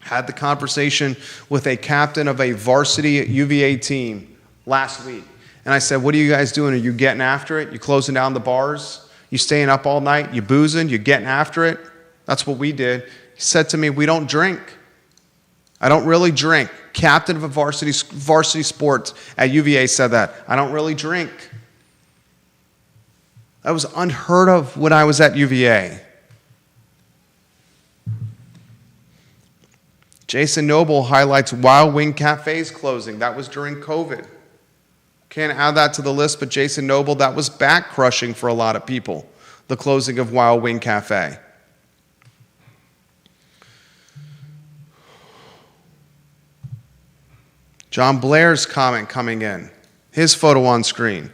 Speaker 1: Had the conversation with a captain of a varsity UVA team last week. And I said, what are you guys doing? Are you getting after it? You closing down the bars? You staying up all night? You boozing? You getting after it? That's what we did. He said to me, we don't drink. I don't really drink. Captain of a varsity sports at UVA said that. I don't really drink. That was unheard of when I was at UVA. Jason Noble highlights Wild Wing Cafe's closing. That was during COVID. Can't add that to the list, but Jason Noble, that was back crushing for a lot of people, the closing of Wild Wing Cafe. John Blair's comment coming in, his photo on screen.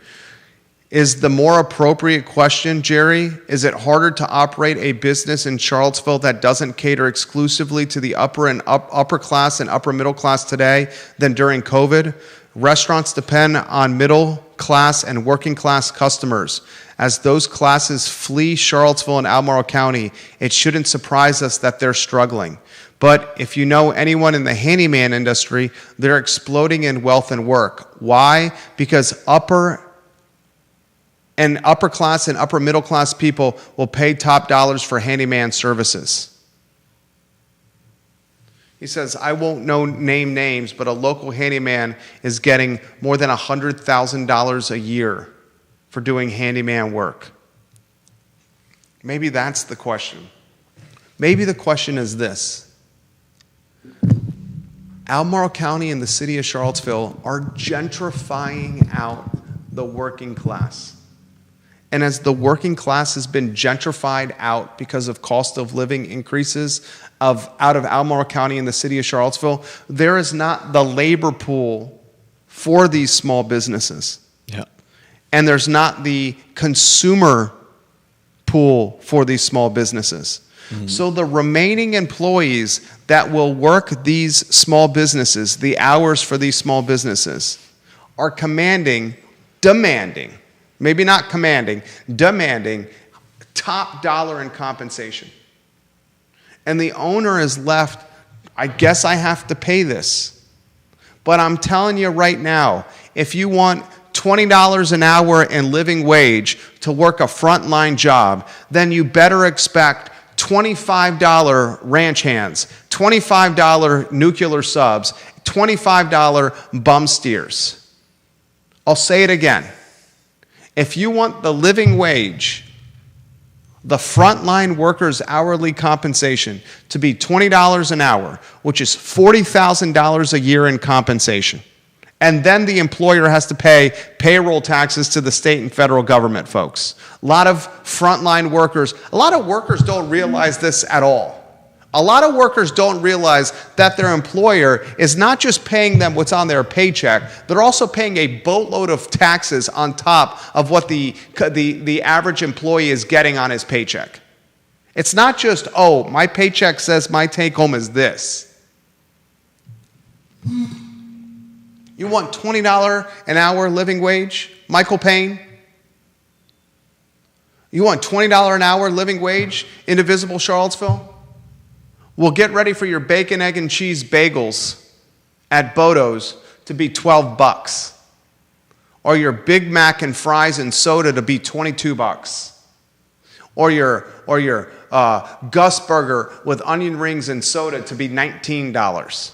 Speaker 1: Is the more appropriate question, Jerry, is it harder to operate a business in Charlottesville that doesn't cater exclusively to the upper class and upper middle class today than during COVID? Restaurants depend on middle class and working class customers. As those classes flee Charlottesville and Albemarle County, it shouldn't surprise us that they're struggling. But if you know anyone in the handyman industry, they're exploding in wealth and work. Why? Because upper class and upper middle class people will pay top dollars for handyman services. He says, I won't name names, but a local handyman is getting more than $100,000 a year for doing handyman work. Maybe that's the question. Maybe the question is this. Albemarle County and the city of Charlottesville are gentrifying out the working class. And as the working class has been gentrified out because of cost of living increases out of Albemarle County and the city of Charlottesville, there is not the labor pool for these small businesses.
Speaker 2: Yeah.
Speaker 1: And there's not the consumer pool for these small businesses. Mm-hmm. So the remaining employees that will work these small businesses, the hours for these small businesses, are demanding, maybe not commanding, demanding top dollar in compensation. And the owner is left, I guess I have to pay this. But I'm telling you right now, if you want $20 an hour in living wage to work a frontline job, then you better expect $25 ranch hands, $25 nuclear subs, $25 bum steers. I'll say it again. If you want the living wage, the frontline workers' hourly compensation to be $20 an hour, which is $40,000 a year in compensation, and then the employer has to pay payroll taxes to the state and federal government, folks. A lot of frontline workers, a lot of workers don't realize this at all. A lot of workers don't realize that their employer is not just paying them what's on their paycheck, they're also paying a boatload of taxes on top of what the average employee is getting on his paycheck. It's not just, oh, my paycheck says my take home is this. You want $20 an hour living wage, Michael Payne? You want $20 an hour living wage, Indivisible Charlottesville? Well, get ready for your bacon, egg, and cheese bagels at Bodo's to be $12, or your Big Mac and fries and soda to be $22, or your Gus Burger with onion rings and soda to be $19.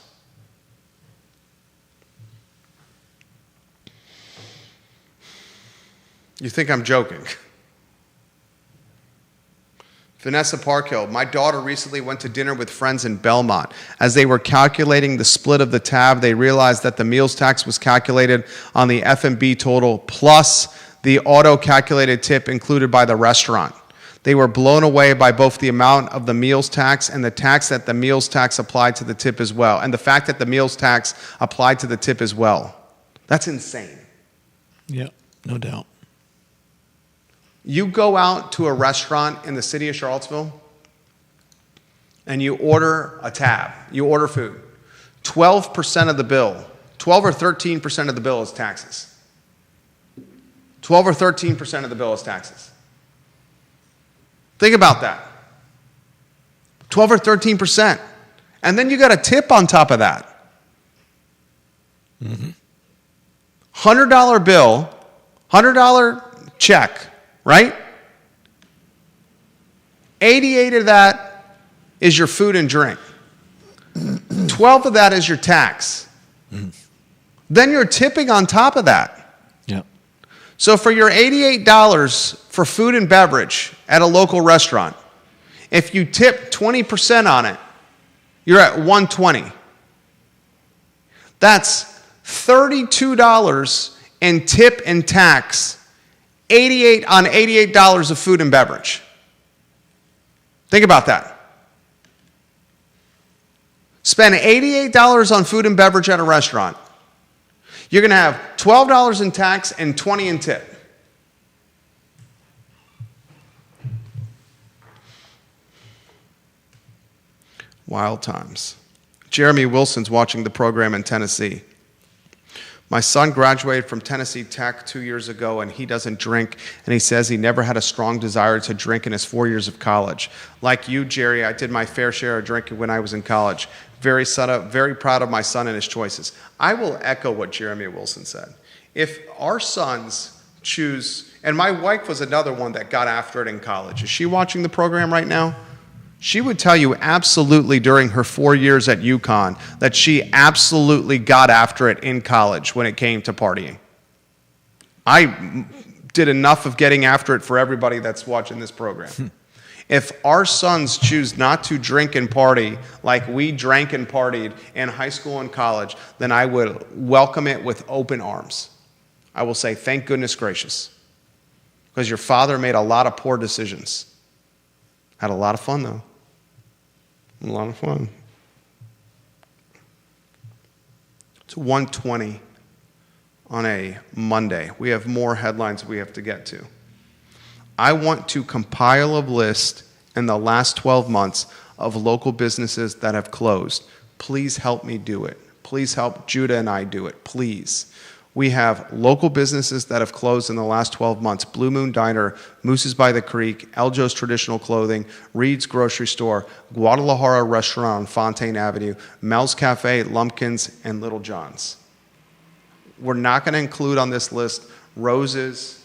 Speaker 1: You think I'm joking? Vanessa Parkhill, my daughter recently went to dinner with friends in Belmont. As they were calculating the split of the tab, they realized that the meals tax was calculated on the F&B total plus the auto-calculated tip included by the restaurant. They were blown away by both the amount of the meals tax and the tax that the meals tax applied to the tip as well, and the fact that the meals tax applied to the tip as well. That's insane.
Speaker 2: Yeah, no doubt.
Speaker 1: You go out to a restaurant in the city of Charlottesville and you order a tab, you order food. 12% of the bill, 12 or 13% of the bill is taxes. 12 or 13% of the bill is taxes. Think about that. 12 or 13%. And then you got a tip on top of that. Mm-hmm. $100 bill, $100 check. Right? 88 of that is your food and drink. 12 of that is your tax. Then you're tipping on top of that.
Speaker 2: Yep.
Speaker 1: So for your $88 for food and beverage at a local restaurant, if you tip 20% on it, you're at $120. That's $32 in tip and tax. $88 of food and beverage. Think about that. Spend $88 on food and beverage at a restaurant. You're going to have $12 in tax and $20 in tip. Wild times. Jeremy Wilson's watching the program in Tennessee. My son graduated from Tennessee Tech 2 years ago, and he doesn't drink, and he says he never had a strong desire to drink in his 4 years of college. Like you, Jerry, I did my fair share of drinking when I was in college. Very proud of my son and his choices. I will echo what Jeremy Wilson said. If our sons choose, and my wife was another one that got after it in college. Is she watching the program right now? She would tell you absolutely during her 4 years at UConn that she absolutely got after it in college when it came to partying. I did enough of getting after it for everybody that's watching this program. If our sons choose not to drink and party like we drank and partied in high school and college, then I would welcome it with open arms. I will say, thank goodness gracious, because your father made a lot of poor decisions. Had a lot of fun, though. A lot of fun. It's 1:20 on a Monday. We have more headlines we have to get to. I want to compile a list in the last 12 months of local businesses that have closed. Please help me do it. Please help Judah and I do it, please. We have local businesses that have closed in the last 12 months. Blue Moon Diner, Moose's by the Creek, Eljo's Traditional Clothing, Reed's Grocery Store, Guadalajara Restaurant on Fontaine Avenue, Mel's Cafe, Lumpkins, and Little John's. We're not going to include on this list Rose's,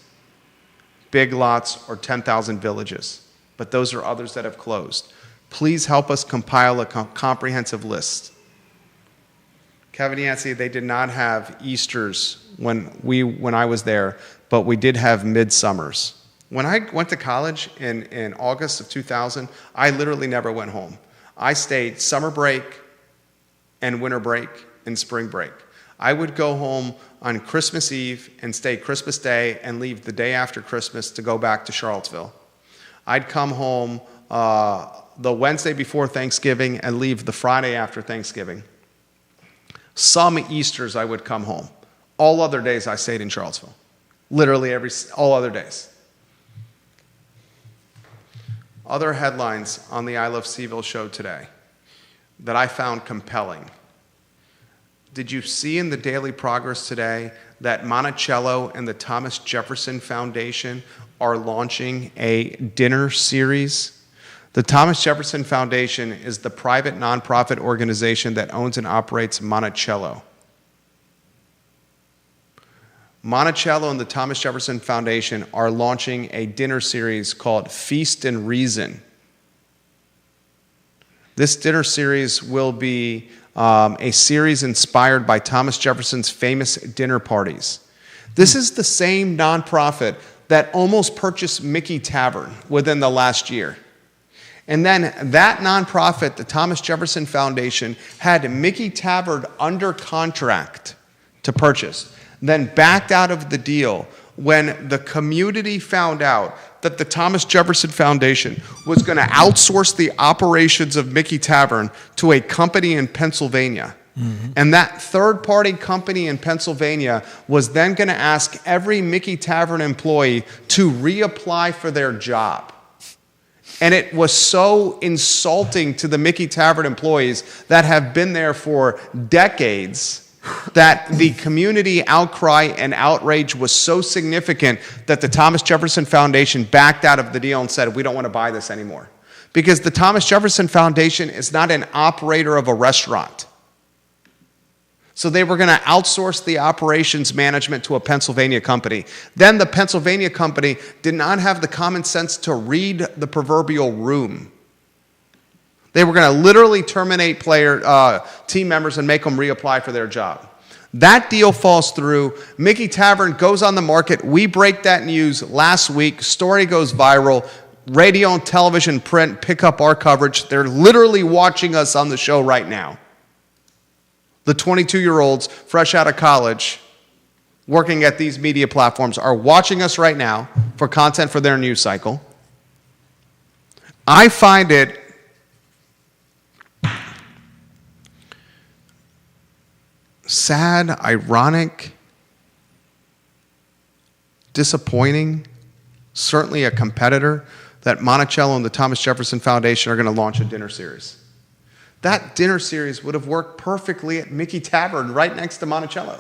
Speaker 1: Big Lots, or 10,000 Villages, but those are others that have closed. Please help us compile a comprehensive list. Kevin Yancey, they did not have Easters when I was there, but we did have midsummers. When I went to college in August of 2000, I literally never went home. I stayed summer break and winter break and spring break. I would go home on Christmas Eve and stay Christmas Day and leave the day after Christmas to go back to Charlottesville. I'd come home the Wednesday before Thanksgiving and leave the Friday after Thanksgiving. Some Easters I would come home. All other days I stayed in Charlottesville. Literally all other days. Other headlines on the I Love CVille show today that I found compelling. Did you see in the Daily Progress today that Monticello and the Thomas Jefferson Foundation are launching a dinner series? The Thomas Jefferson Foundation is the private nonprofit organization that owns and operates Monticello. Monticello and the Thomas Jefferson Foundation are launching a dinner series called Feast and Reason. This dinner series will be a series inspired by Thomas Jefferson's famous dinner parties. This is the same nonprofit that almost purchased Mickey Tavern within the last year. And then that nonprofit, the Thomas Jefferson Foundation, had Mickey Tavern under contract to purchase, then backed out of the deal when the community found out that the Thomas Jefferson Foundation was going to outsource the operations of Mickey Tavern to a company in Pennsylvania. Mm-hmm. And that third-party company in Pennsylvania was then going to ask every Mickey Tavern employee to reapply for their job. And it was so insulting to the Mickey Tavern employees that have been there for decades that the community outcry and outrage was so significant that the Thomas Jefferson Foundation backed out of the deal and said, we don't want to buy this anymore. Because the Thomas Jefferson Foundation is not an operator of a restaurant. So they were going to outsource the operations management to a Pennsylvania company. Then the Pennsylvania company did not have the common sense to read the proverbial room. They were going to literally terminate team members and make them reapply for their job. That deal falls through. Mickey Tavern goes on the market. We break that news last week. Story goes viral. Radio and television, print pick up our coverage. They're literally watching us on the show right now. The 22-year-olds fresh out of college working at these media platforms are watching us right now for content for their news cycle. I find it sad, ironic, disappointing, certainly a competitor that Monticello and the Thomas Jefferson Foundation are going to launch a dinner series. That dinner series would have worked perfectly at Mickey Tavern right next to Monticello,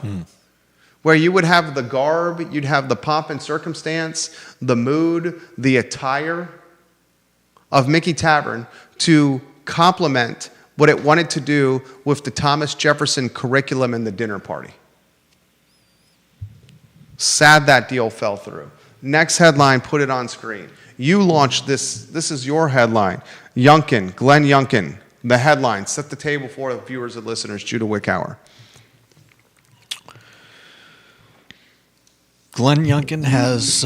Speaker 1: where you would have the garb, you'd have the pomp and circumstance, the mood, the attire of Mickey Tavern to complement what it wanted to do with the Thomas Jefferson curriculum and the dinner party. Sad that deal fell through. Next headline, put it on screen. You launched this. This is your headline. Youngkin, Glenn Youngkin. The headline, set the table for the viewers and listeners, Judah Wickhauer.
Speaker 2: Glenn Youngkin has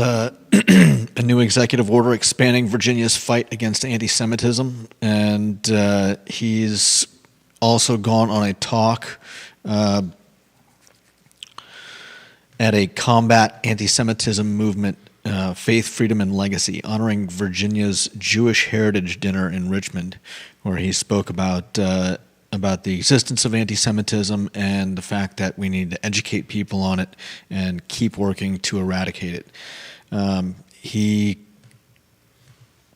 Speaker 2: a new executive order expanding Virginia's fight against anti-Semitism, and he's also gone on a talk at a combat anti-Semitism movement, Faith, Freedom, and Legacy, honoring Virginia's Jewish Heritage Dinner in Richmond, where he spoke about the existence of anti-Semitism and the fact that we need to educate people on it and keep working to eradicate it. He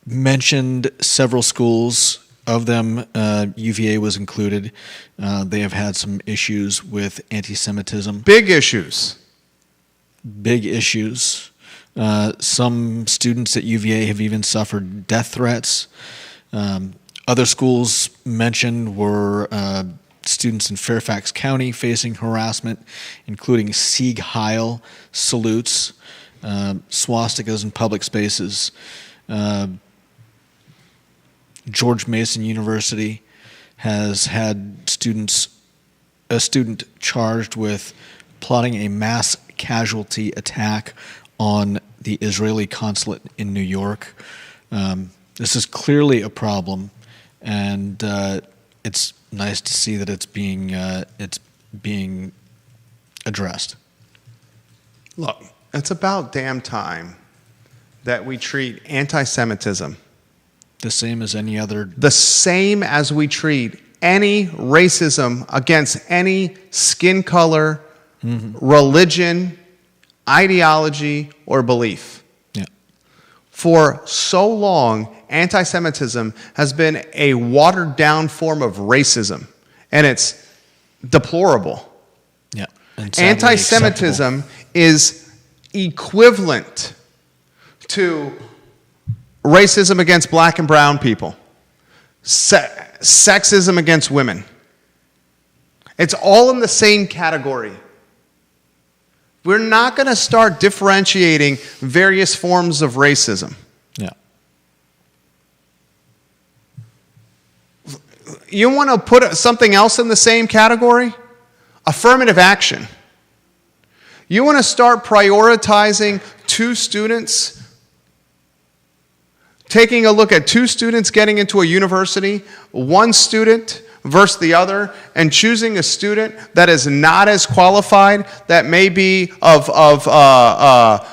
Speaker 2: mentioned several schools. Of them, UVA was included. They have had some issues with anti-Semitism.
Speaker 1: Big issues.
Speaker 2: Big issues. Some students at UVA have even suffered death threats. Other schools mentioned were students in Fairfax County facing harassment, including Sieg Heil salutes, swastikas in public spaces. George Mason University has had a student charged with plotting a mass casualty attack on the Israeli consulate in New York. This is clearly a problem, and it's nice to see that it's being addressed.
Speaker 1: Look, it's about damn time that we treat anti-Semitism
Speaker 2: The same as any other.
Speaker 1: the same as we treat any racism against any skin color, religion, ideology, or belief.
Speaker 2: Yeah.
Speaker 1: For so long, anti-Semitism has been a watered-down form of racism, and it's deplorable.
Speaker 2: Yeah. And sadly
Speaker 1: Anti-Semitism
Speaker 2: acceptable.
Speaker 1: is equivalent to racism against black and brown people, sexism against women. It's all in the same category. We're not going to start differentiating various forms of racism.
Speaker 2: Yeah.
Speaker 1: You want to put something else in the same category? Affirmative action. You want to start prioritizing two students, taking a look at two students getting into a university, one student versus the other, and choosing a student that is not as qualified, that may be of a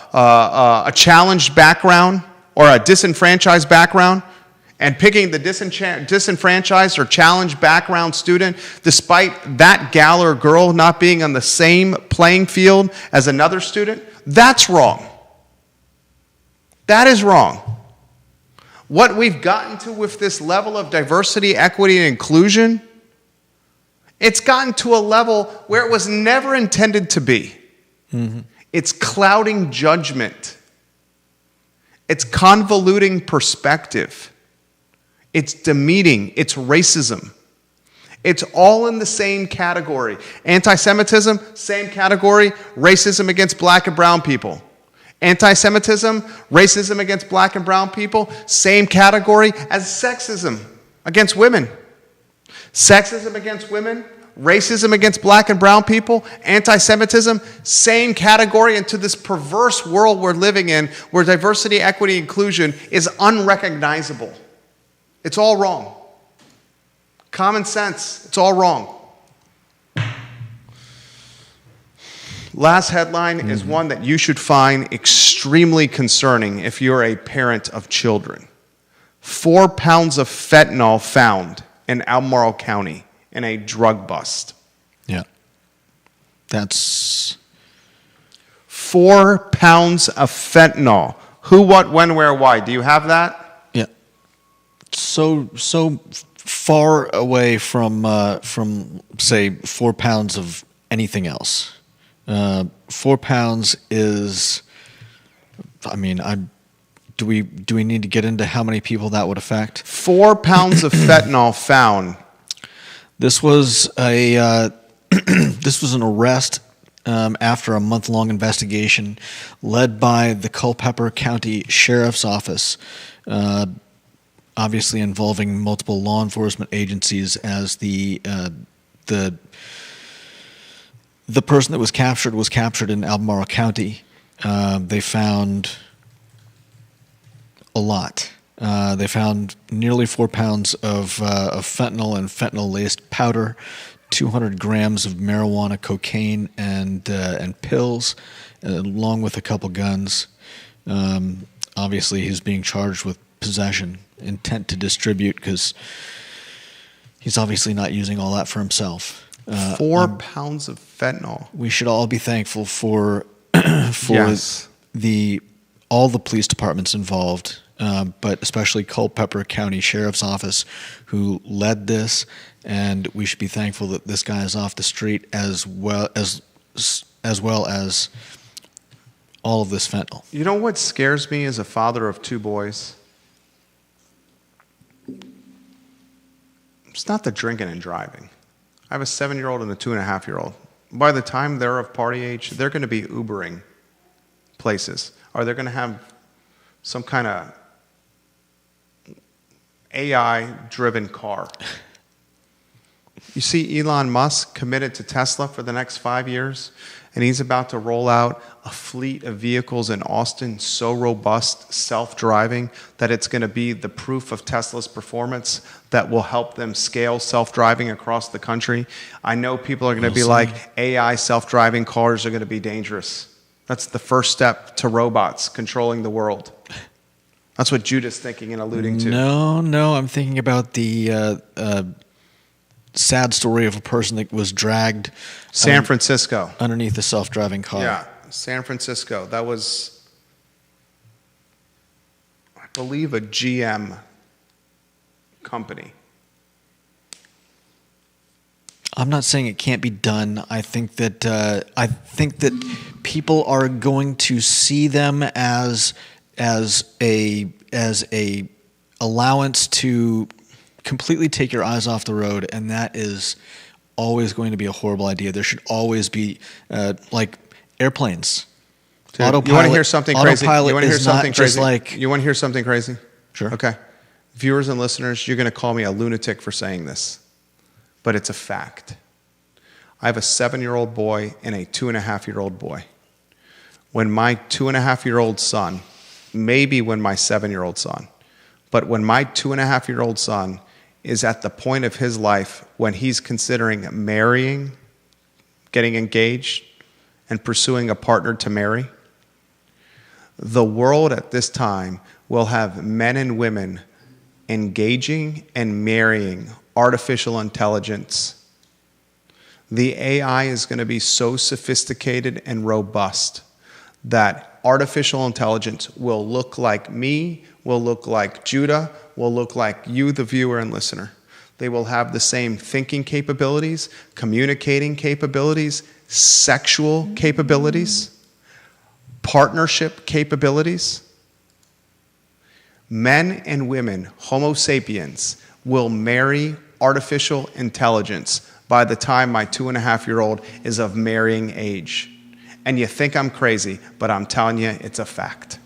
Speaker 1: challenged background or a disenfranchised background, and picking the disenfranchised or challenged background student despite that gal or girl not being on the same playing field as another student, that's wrong. That is wrong. What we've gotten to with this level of diversity, equity, and inclusion, it's gotten to a level where it was never intended to be. It's clouding judgment. It's convoluting perspective. It's demeaning. It's racism. It's all in the same category. Anti-Semitism, same category. Racism against black and brown people. Anti-Semitism, racism against black and brown people, same category as sexism against women. Sexism against women, racism against black and brown people, anti-Semitism, same category, into this perverse world we're living in where diversity, equity, inclusion is unrecognizable. It's all wrong. Common sense, it's all wrong. Last headline is one that you should find extremely concerning if you're a parent of children. 4 pounds of fentanyl found in Albemarle County in a drug bust.
Speaker 2: Yeah. That's
Speaker 1: 4 pounds of fentanyl. Who, what, when, where, why? Do you have that?
Speaker 2: yeah. So far away from say 4 pounds of anything else. 4 pounds is, I mean, do we need to get into how many people that would affect?
Speaker 1: 4 pounds of fentanyl found.
Speaker 2: This was a this was an arrest after a month-long investigation led by the Culpeper County Sheriff's Office, obviously involving multiple law enforcement agencies, as the person that was captured in Albemarle County. They found a lot. They found nearly 4 pounds of fentanyl and fentanyl-laced powder, 200 grams of marijuana, cocaine, and pills, along with a couple guns. Obviously, he's being charged with possession, intent to distribute, because he's obviously not using all that for himself.
Speaker 1: 4 pounds of fentanyl.
Speaker 2: We should all be thankful for
Speaker 1: Yes.
Speaker 2: all the police departments involved, but especially Culpeper County Sheriff's Office, who led this, and we should be thankful that this guy is off the street as well as all of this fentanyl.
Speaker 1: You know what scares me as a father of 2 boys? It's not the drinking and driving. I have a 7-year-old and a 2.5-year-old. By the time they're of party age, they're going to be Ubering places. Or they're going to have some kind of AI-driven car. You see Elon Musk committed to Tesla for the next 5 years, and he's about to roll out a fleet of vehicles in Austin so robust, self-driving, that it's going to be the proof of Tesla's performance that will help them scale self-driving across the country. I know people are going to be like, AI self-driving cars are going to be dangerous. That's the first step to robots controlling the world. That's what Judah's thinking and alluding to.
Speaker 2: No, I'm thinking about the sad story of a person that was dragged
Speaker 1: San Francisco.
Speaker 2: underneath a self-driving car.
Speaker 1: Yeah, San Francisco. That was, I believe, a GM company.
Speaker 2: I'm not saying it can't be done. I think that people are going to see them as a allowance to completely take your eyes off the road, and that is always going to be a horrible idea. There should always be like airplanes.
Speaker 1: Dude, you want to hear something crazy? You want to hear something crazy? You want to hear something crazy?
Speaker 2: Sure.
Speaker 1: Okay. Viewers and listeners, you're going to call me a lunatic for saying this, but it's a fact. I have a 7-year-old boy and a 2.5-year-old boy. When my 2.5-year-old son, maybe when my 7-year-old son, but when my 2.5-year-old son is at the point of his life when he's considering marrying, getting engaged, and pursuing a partner to marry, the world at this time will have men and women engaging and marrying artificial intelligence. The AI is going to be so sophisticated and robust that artificial intelligence will look like me, will look like Judah, will look like you, the viewer and listener. They will have the same thinking capabilities, communicating capabilities, sexual capabilities, partnership capabilities. Men and women, Homo sapiens, will marry artificial intelligence by the time my 2.5-year-old is of marrying age. And you think I'm crazy, but I'm telling you, it's a fact.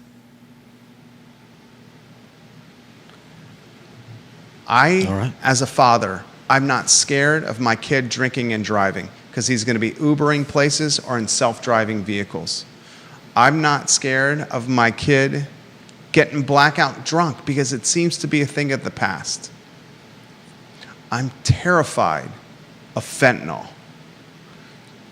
Speaker 1: As a father, I'm not scared of my kid drinking and driving because he's going to be Ubering places or in self-driving vehicles. I'm not scared of my kid getting blackout drunk because it seems to be a thing of the past. I'm terrified of fentanyl.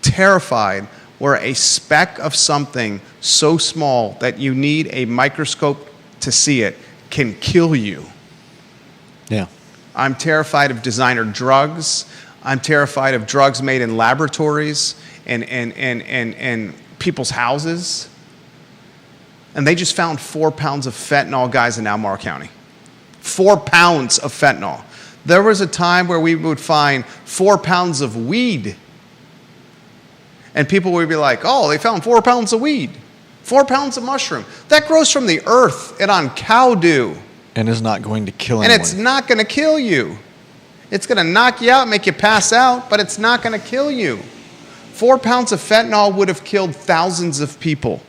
Speaker 1: Terrified where a speck of something so small that you need a microscope to see it can kill you.
Speaker 2: Yeah.
Speaker 1: I'm terrified of designer drugs. I'm terrified of drugs made in laboratories and people's houses. And they just found 4 pounds of fentanyl, guys, in Albemarle County. 4 pounds of fentanyl. There was a time where we would find 4 pounds of weed. And people would be like, oh, they found 4 pounds of weed. 4 pounds of mushroom. That grows from the earth and on cow do.
Speaker 2: And is not going to kill anyone.
Speaker 1: And it's not going to kill you. It's going to knock you out, make you pass out, but it's not going to kill you. 4 pounds of fentanyl would have killed thousands of people.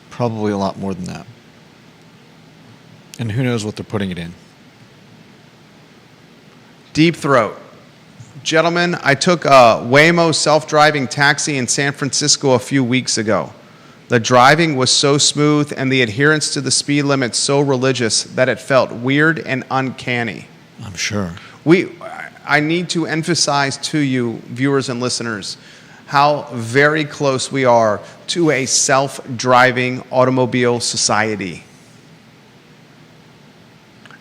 Speaker 2: Probably a lot more than that. And who knows what they're putting it in.
Speaker 1: Deep Throat. Gentlemen, I took a Waymo self-driving taxi in San Francisco a few weeks ago. The driving was so smooth and the adherence to the speed limit so religious that it felt weird and uncanny.
Speaker 2: I'm sure.
Speaker 1: I need to emphasize to you, viewers and listeners, how very close we are to a self-driving automobile society.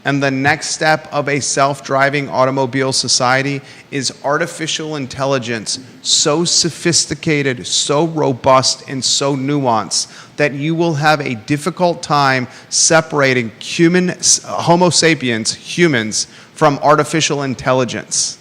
Speaker 1: And the next step of a self-driving automobile society is artificial intelligence so sophisticated, so robust, and so nuanced that you will have a difficult time separating Homo sapiens, humans, from artificial intelligence.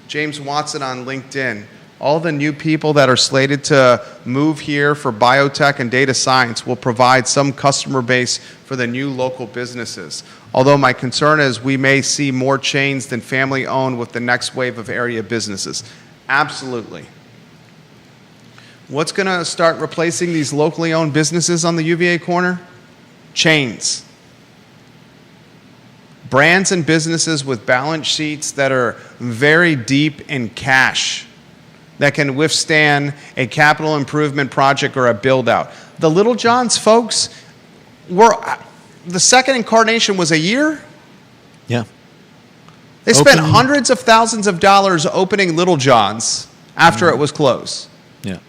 Speaker 1: James Watson on LinkedIn. All the new people that are slated to move here for biotech and data science will provide some customer base for the new local businesses. Although my concern is we may see more chains than family-owned with the next wave of area businesses. Absolutely. What's going to start replacing these locally owned businesses on the UVA corner? Chains. Brands and businesses with balance sheets that are very deep in cash, that can withstand a capital improvement project or a build-out. The Little Johns folks the second incarnation was a year.
Speaker 2: Yeah.
Speaker 1: They spent hundreds of thousands of dollars opening Little Johns after it was closed.
Speaker 2: Yeah.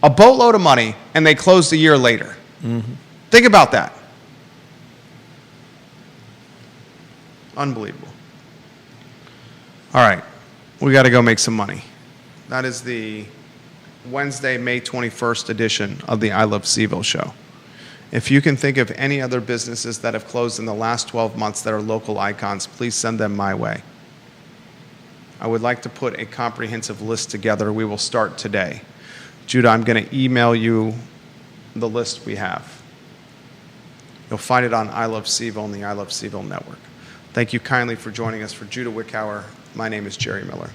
Speaker 1: A boatload of money, and they closed a year later.
Speaker 2: Mm-hmm.
Speaker 1: Think about that. Unbelievable. All right. We got to go make some money. That is the Wednesday, May 21st edition of the I Love CVille show. If you can think of any other businesses that have closed in the last 12 months that are local icons, please send them my way. I would like to put a comprehensive list together. We will start today. Judah, I'm going to email you the list we have. You'll find it on I Love CVille and the I Love CVille network. Thank you kindly for joining us. For Judah Wickhauer, my name is Jerry Miller.